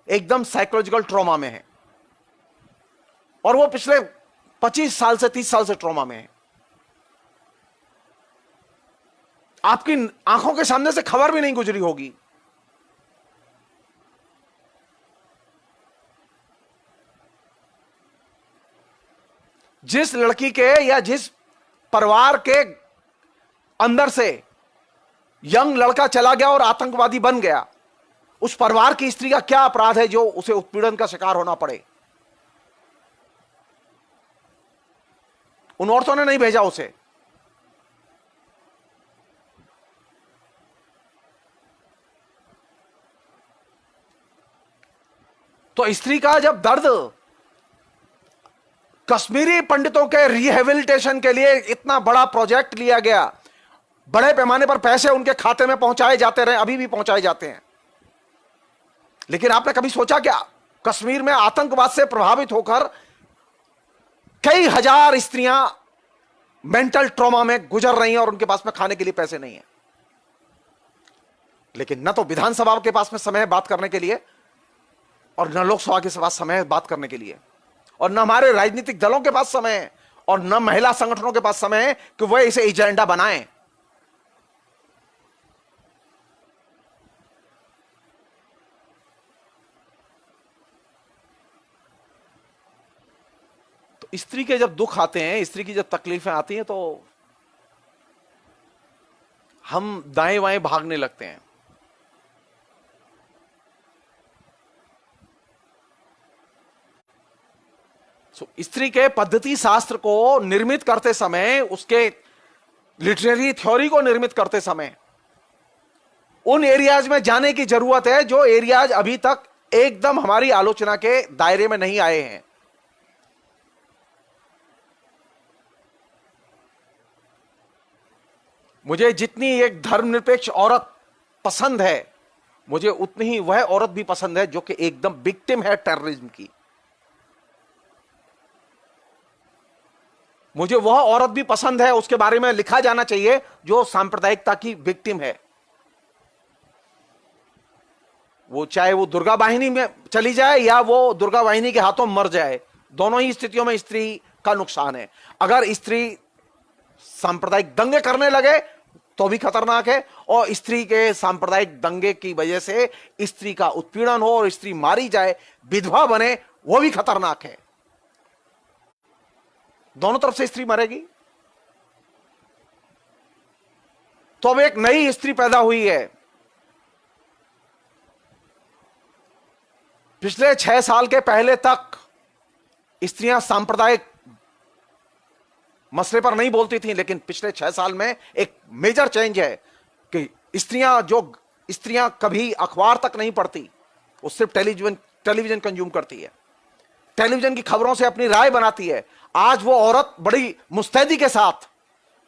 एकदम साइकोलॉजिकल ट्रॉमा में हैं, और वो पिछले 25 साल से 30 साल से ट्रॉमा में हैं। आपकी आंखों के सामने से खबर भी नहीं गुजरी होगी। जिस लड़की के या जिस परिवार के अंदर से यंग लड़का चला गया और आतंकवादी बन गया, उस परिवार की स्त्री का क्या अपराध है जो उसे उत्पीड़न का शिकार होना पड़े? उन औरतों ने नहीं भेजा उसे। तो स्त्री का जब दर्द, कश्मीरी पंडितों के रिहेबिलिटेशन के लिए इतना बड़ा प्रोजेक्ट लिया गया, बड़े पैमाने पर पैसे उनके खाते में पहुंचाए जाते रहे, अभी भी पहुंचाए जाते हैं, लेकिन आपने कभी सोचा क्या कश्मीर में आतंकवाद से प्रभावित होकर कई हजार स्त्रियां मेंटल ट्रॉमा में गुजर रही हैं और उनके पास में खाने के लिए पैसे नहीं है। लेकिन न तो विधानसभा के पास में समय है बात करने के लिए, और न लोकसभा के पास समय है बात करने के लिए, और न हमारे राजनीतिक दलों के पास समय है, और न महिला संगठनों के पास समय है कि वह इसे एजेंडा बनाएं। तो स्त्री के जब दुख आते हैं, स्त्री की जब तकलीफें आती हैं, तो हम दाएं बाएं भागने लगते हैं। स्त्री के पद्धति शास्त्र को निर्मित करते समय, उसके लिटरेरी थ्योरी को निर्मित करते समय उन एरियाज में जाने की जरूरत है जो एरियाज अभी तक एकदम हमारी आलोचना के दायरे में नहीं आए हैं। मुझे जितनी एक धर्मनिरपेक्ष औरत पसंद है, मुझे उतनी ही वह औरत भी पसंद है जो कि एकदम विक्टिम है टेररिज्म की। मुझे वह औरत भी पसंद है, उसके बारे में लिखा जाना चाहिए, जो सांप्रदायिकता की विक्टिम है। वो चाहे वो दुर्गा वाहिनी में चली जाए या वो दुर्गा वाहिनी के हाथों मर जाए, दोनों ही स्थितियों में स्त्री का नुकसान है। अगर स्त्री सांप्रदायिक दंगे करने लगे तो भी खतरनाक है, और स्त्री के सांप्रदायिक दंगे की वजह से स्त्री का उत्पीड़न हो और स्त्री मारी जाए, विधवा बने, वो भी खतरनाक है। दोनों तरफ से स्त्री मरेगी। तो अब एक नई स्त्री पैदा हुई है। पिछले 6 साल के पहले तक स्त्रियां सांप्रदायिक मसले पर नहीं बोलती थी, लेकिन पिछले 6 साल में एक मेजर चेंज है कि स्त्रियां कभी अखबार तक नहीं पढ़ती, वो सिर्फ टेलीविजन कंज्यूम करती है, टेलीविजन की खबरों से अपनी राय बनाती है। आज वो औरत बड़ी मुस्तैदी के साथ,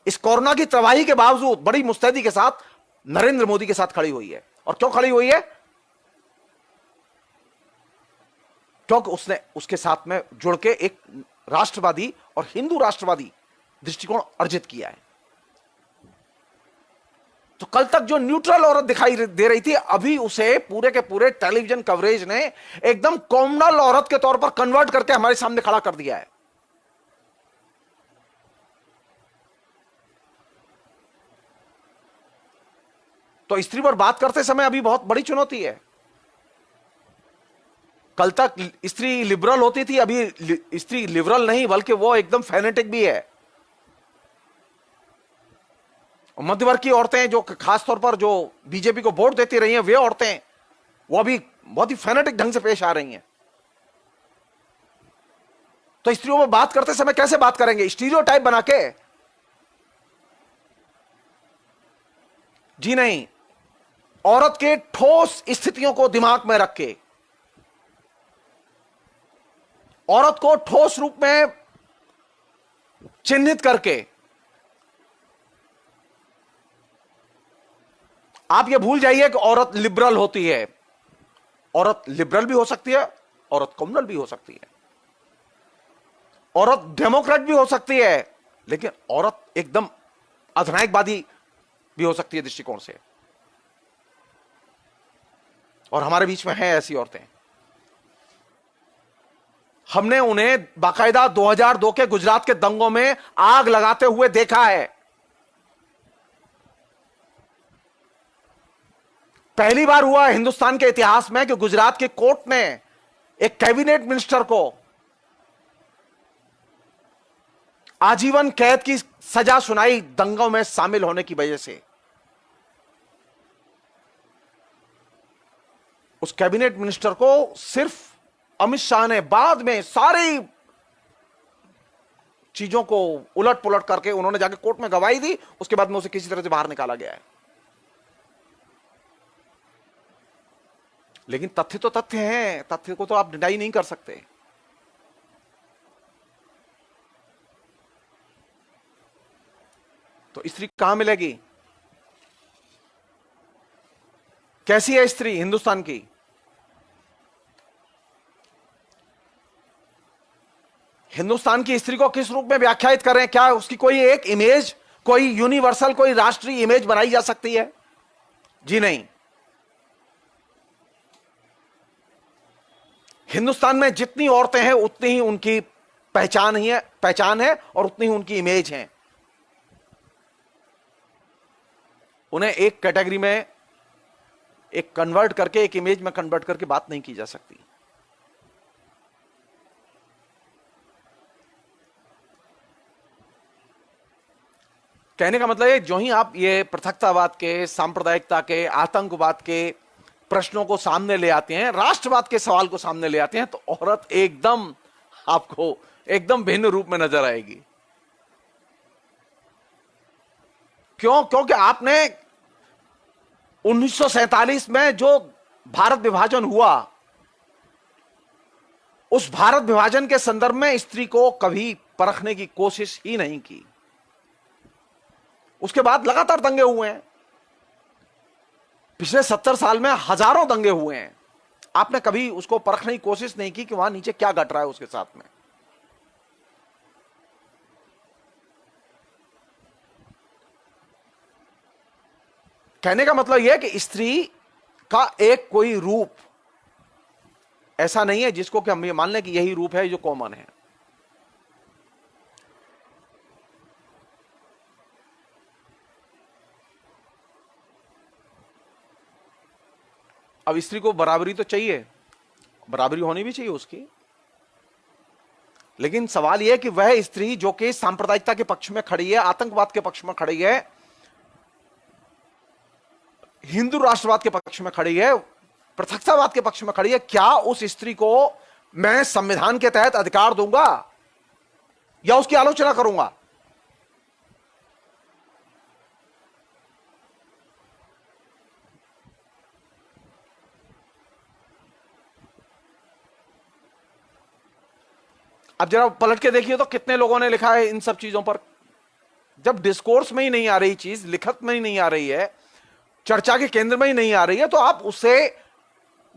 इस कोरोना की तबाही के बावजूद बड़ी मुस्तैदी के साथ नरेंद्र मोदी के साथ खड़ी हुई है। और क्यों खड़ी हुई है? क्योंकि उसने उसके साथ में जुड़ के एक राष्ट्रवादी और हिंदू राष्ट्रवादी दृष्टिकोण अर्जित किया है। तो कल तक जो न्यूट्रल औरत दिखाई दे रही थी, अभी उसे पूरे के पूरे टेलीविजन कवरेज ने एकदम कॉमनल औरत के तौर पर कन्वर्ट करके हमारे सामने खड़ा कर दिया है। तो स्त्री पर बात करते समय अभी बहुत बड़ी चुनौती है। कल तक स्त्री लिबरल होती थी, अभी स्त्री लिबरल नहीं बल्कि वो एकदम फैनेटिक भी है। मध्यवर्ग की औरतें जो खासतौर पर जो बीजेपी को वोट देती रही हैं, वे औरतें वो अभी बहुत ही फैनेटिक ढंग से पेश आ रही हैं। तो स्त्रियों में बात करते समय कैसे बात करेंगे? स्टीरियोटाइप बना के? जी नहीं, औरत के ठोस स्थितियों को दिमाग में रख के, औरत को ठोस रूप में चिन्हित करके। आप ये भूल जाइए कि औरत लिबरल होती है। औरत लिबरल भी हो सकती है, औरत कम्युनल भी हो सकती है, औरत डेमोक्रेट भी हो सकती है, लेकिन औरत एकदम अधिनायकवादी भी हो सकती है दृष्टिकोण से। और हमारे बीच में हैं ऐसी औरतें। हमने उन्हें बाकायदा 2002 के गुजरात के दंगों में आग लगाते हुए देखा है। पहली बार हुआ हिंदुस्तान के इतिहास में कि गुजरात की कोर्ट ने एक कैबिनेट मिनिस्टर को आजीवन कैद की सजा सुनाई दंगों में शामिल होने की वजह से। उस कैबिनेट मिनिस्टर को सिर्फ अमित शाह ने बाद में सारी चीजों को उलट पुलट करके उन्होंने जाके कोर्ट में गवाही दी, उसके बाद में उसे किसी तरह से बाहर निकाला गया है। लेकिन तथ्य तो तथ्य हैं, तथ्य को तो आप डिनाई नहीं कर सकते। तो स्त्री कहां मिलेगी? कैसी है स्त्री हिंदुस्तान की? हिंदुस्तान की स्त्री को किस रूप में व्याख्यायित करें? क्या उसकी कोई एक इमेज, कोई यूनिवर्सल, कोई राष्ट्रीय इमेज बनाई जा सकती है? जी नहीं। हिंदुस्तान में जितनी औरतें हैं उतनी ही उनकी पहचान है और उतनी ही उनकी इमेज है। उन्हें एक कैटेगरी में एक कन्वर्ट करके, एक इमेज में कन्वर्ट करके बात नहीं की जा सकती। कहने का मतलब है, जो ही आप ये पृथकतावाद के, सांप्रदायिकता के, आतंकवाद के प्रश्नों को सामने ले आते हैं, राष्ट्रवाद के सवाल को सामने ले आते हैं, तो औरत एकदम आपको एकदम भिन्न रूप में नजर आएगी। क्यों? क्योंकि आपने 1947 में जो भारत विभाजन हुआ, उस भारत विभाजन के संदर्भ में स्त्री को कभी परखने की कोशिश ही नहीं की। उसके बाद लगातार दंगे हुए हैं। पिछले 70 साल में हजारों दंगे हुए हैं। आपने कभी उसको परखने की कोशिश नहीं की कि वहां नीचे क्या घट रहा है उसके साथ में। कहने का मतलब यह है कि स्त्री का एक कोई रूप ऐसा नहीं है जिसको कि हम ये मान लें कि यही रूप है जो कॉमन है। अब स्त्री को बराबरी तो चाहिए, बराबरी होनी भी चाहिए उसकी, लेकिन सवाल यह है कि वह स्त्री जो कि सांप्रदायिकता के पक्ष में खड़ी है, आतंकवाद के पक्ष में खड़ी है, हिंदू राष्ट्रवाद के पक्ष में खड़ी है, पृथकतावाद के पक्ष में खड़ी है, क्या उस स्त्री को मैं संविधान के तहत अधिकार दूंगा या उसकी आलोचना करूंगा? अब जरा पलट के देखिए तो कितने लोगों ने लिखा है इन सब चीजों पर। जब डिस्कोर्स में ही नहीं आ रही चीज, लिखत में ही नहीं आ रही है, चर्चा के केंद्र में ही नहीं आ रही है, तो आप उससे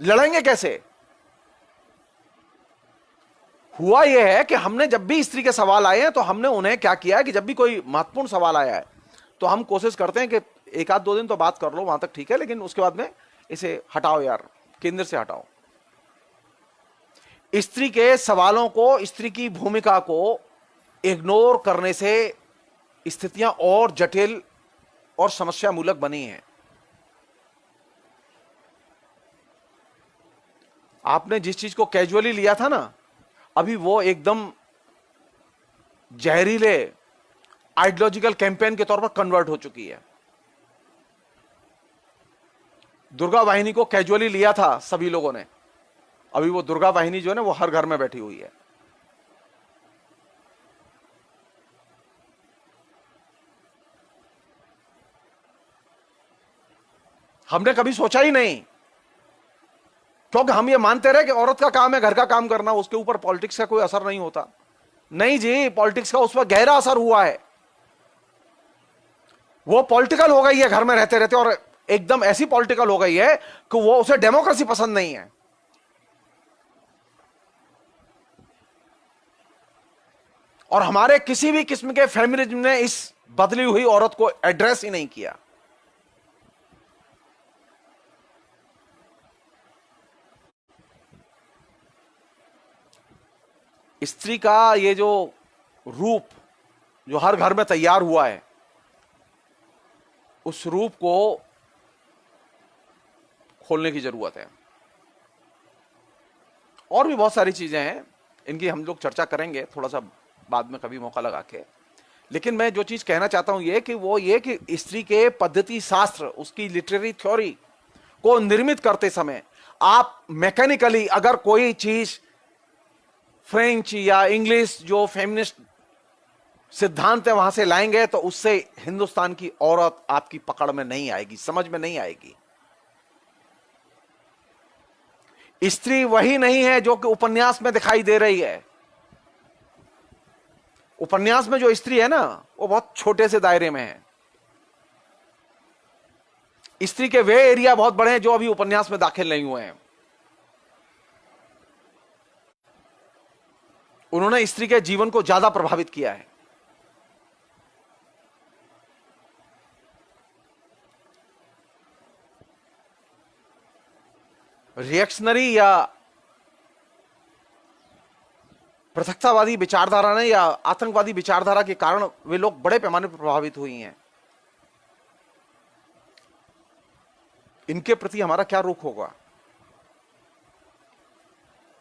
लड़ेंगे कैसे? हुआ यह है कि हमने जब भी स्त्री के सवाल आए हैं तो हमने उन्हें क्या किया है कि जब भी कोई महत्वपूर्ण सवाल आया है तो हम कोशिश करते हैं कि एक आध दो दिन तो बात कर लो, वहां तक ठीक है, लेकिन उसके बाद में इसे हटाओ यार, केंद्र से हटाओ। स्त्री के सवालों को, स्त्री की भूमिका को इग्नोर करने से स्थितियां और जटिल और समस्या मूलक बनी हैं। आपने जिस चीज को कैजुअली लिया था ना, अभी वो एकदम जहरीले आइडियोलॉजिकल कैंपेन के तौर पर कन्वर्ट हो चुकी है। दुर्गा वाहिनी को कैजुअली लिया था सभी लोगों ने, अभी वो दुर्गा वाहिनी जो है ना वो हर घर में बैठी हुई है। हमने कभी सोचा ही नहीं, क्योंकि हम ये मानते रहे कि औरत का काम है घर का काम करना, उसके ऊपर पॉलिटिक्स का कोई असर नहीं होता। नहीं जी, पॉलिटिक्स का उस पर गहरा असर हुआ है। वो पॉलिटिकल हो गई है घर में रहते रहते, और एकदम ऐसी पॉलिटिकल हो गई है कि वो, उसे डेमोक्रेसी पसंद नहीं है। और हमारे किसी भी किस्म के फेमिनिज्म ने इस बदली हुई औरत को एड्रेस ही नहीं किया। स्त्री का ये जो रूप जो हर घर में तैयार हुआ है, उस रूप को खोलने की जरूरत है। और भी बहुत सारी चीजें हैं, इनकी हम लोग चर्चा करेंगे थोड़ा सा बाद में कभी मौका लगा के। लेकिन मैं जो चीज कहना चाहता हूं ये कि स्त्री के पद्धति शास्त्र, उसकी लिटरेरी थ्योरी को निर्मित करते समय आप मैकेनिकली अगर कोई चीज फ्रेंच या इंग्लिश जो फेमिनिस्ट सिद्धांत है वहां से लाएंगे तो उससे हिंदुस्तान की औरत आपकी पकड़ में नहीं आएगी, समझ में नहीं आएगी। स्त्री वही नहीं है जो कि उपन्यास में दिखाई दे रही है। उपन्यास में जो स्त्री है ना, वो बहुत छोटे से दायरे में है। स्त्री के वे एरिया बहुत बड़े हैं जो अभी उपन्यास में दाखिल नहीं हुए हैं। उन्होंने स्त्री के जीवन को ज्यादा प्रभावित किया है। रिएक्शनरी या पृथकतावादी विचारधारा ने या आतंकवादी विचारधारा के कारण वे लोग बड़े पैमाने पर प्रभावित हुई हैं। इनके प्रति हमारा क्या रुख होगा?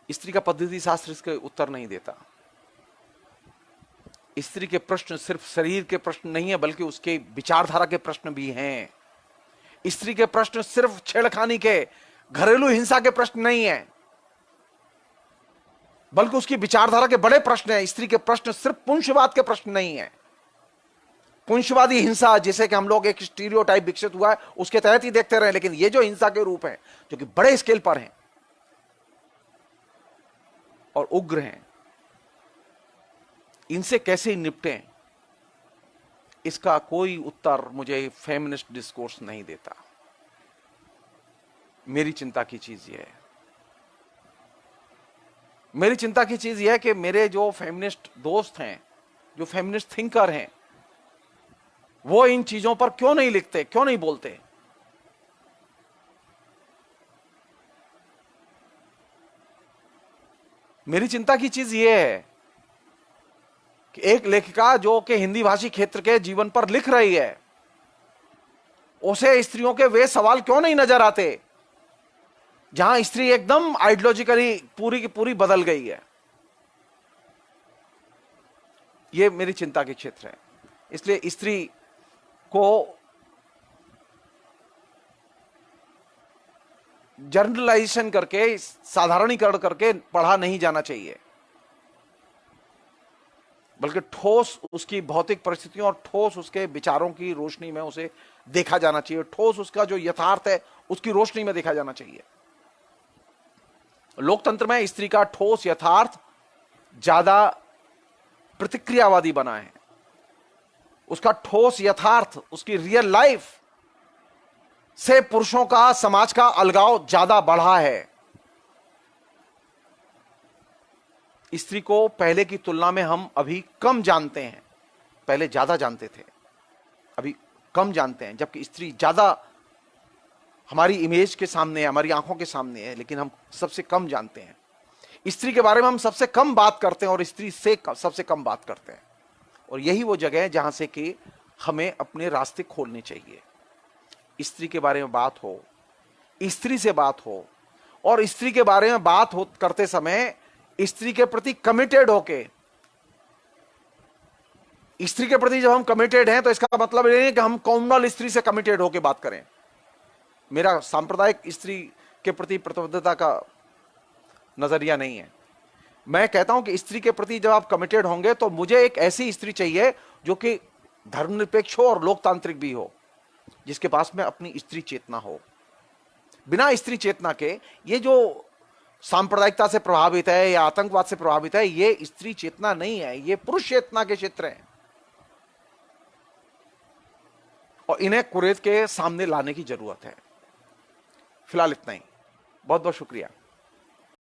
स्त्री का पद्धति शास्त्र इसके उत्तर नहीं देता। स्त्री के प्रश्न सिर्फ शरीर के प्रश्न नहीं है, बल्कि उसके विचारधारा के प्रश्न भी हैं। स्त्री के प्रश्न सिर्फ छेड़खानी के, घरेलू हिंसा के प्रश्न नहीं है, बल्कि उसकी विचारधारा के बड़े प्रश्न हैं। स्त्री के प्रश्न सिर्फ पुंसवाद के प्रश्न नहीं है। पुंसवादी हिंसा जिसे कि हम लोग एक स्टीरियोटाइप विकसित हुआ है उसके तहत ही देखते रहे, लेकिन ये जो हिंसा के रूप हैं जो कि बड़े स्केल पर हैं और उग्र हैं, इनसे कैसे निपटें, इसका कोई उत्तर मुझे फेमिनिस्ट डिस्कोर्स नहीं देता। मेरी चिंता की चीज यह है, मेरी चिंता की चीज यह है कि मेरे जो फेमिनिस्ट दोस्त हैं, जो फेमिनिस्ट थिंकर हैं, वो इन चीजों पर क्यों नहीं लिखते, क्यों नहीं बोलते। मेरी चिंता की चीज यह है कि एक लेखिका जो कि हिंदी भाषी क्षेत्र के जीवन पर लिख रही है, उसे स्त्रियों के वे सवाल क्यों नहीं नजर आते जहां स्त्री एकदम आइडियोलॉजिकली पूरी की पूरी बदल गई है। यह मेरी चिंता के क्षेत्र है। इसलिए स्त्री को जर्नलाइजेशन करके, साधारणीकरण करके पढ़ा नहीं जाना चाहिए, बल्कि ठोस उसकी भौतिक परिस्थितियों और ठोस उसके विचारों की रोशनी में उसे देखा जाना चाहिए। ठोस उसका जो यथार्थ है उसकी रोशनी में देखा जाना चाहिए। लोकतंत्र में स्त्री का ठोस यथार्थ ज्यादा प्रतिक्रियावादी बना है। उसका ठोस यथार्थ, उसकी रियल लाइफ से पुरुषों का, समाज का अलगाव ज्यादा बढ़ा है। स्त्री को पहले की तुलना में हम अभी कम जानते हैं। पहले ज्यादा जानते थे, अभी कम जानते हैं। जबकि स्त्री ज्यादा हमारी इमेज के सामने है, हमारी आंखों के सामने है, लेकिन हम सबसे कम जानते हैं। स्त्री के बारे में हम सबसे कम बात करते हैं और स्त्री से सबसे कम बात करते हैं। और यही वो जगह है जहां से कि हमें अपने रास्ते खोलने चाहिए। स्त्री के बारे में बात हो, स्त्री से बात हो, और स्त्री के बारे में बात करते समय स्त्री के प्रति कमिटेड होके, स्त्री के प्रति जब हम कमिटेड हैं तो इसका मतलब ये नहीं कि हम कॉमनल स्त्री से कमिटेड होके बात करें। मेरा सांप्रदायिक स्त्री के प्रति प्रतिबद्धता का नजरिया नहीं है। मैं कहता हूं कि स्त्री के प्रति जब आप कमिटेड होंगे तो मुझे एक ऐसी स्त्री चाहिए जो कि धर्मनिरपेक्ष हो और लोकतांत्रिक भी हो, जिसके पास में अपनी स्त्री चेतना हो। बिना स्त्री चेतना के ये जो सांप्रदायिकता से प्रभावित है या आतंकवाद से प्रभावित है, ये स्त्री चेतना नहीं है, ये पुरुष चेतना के क्षेत्र हैं। और इन्हें कुरेद के सामने लाने की जरूरत है। फिलहाल इतना ही। बहुत बहुत शुक्रिया।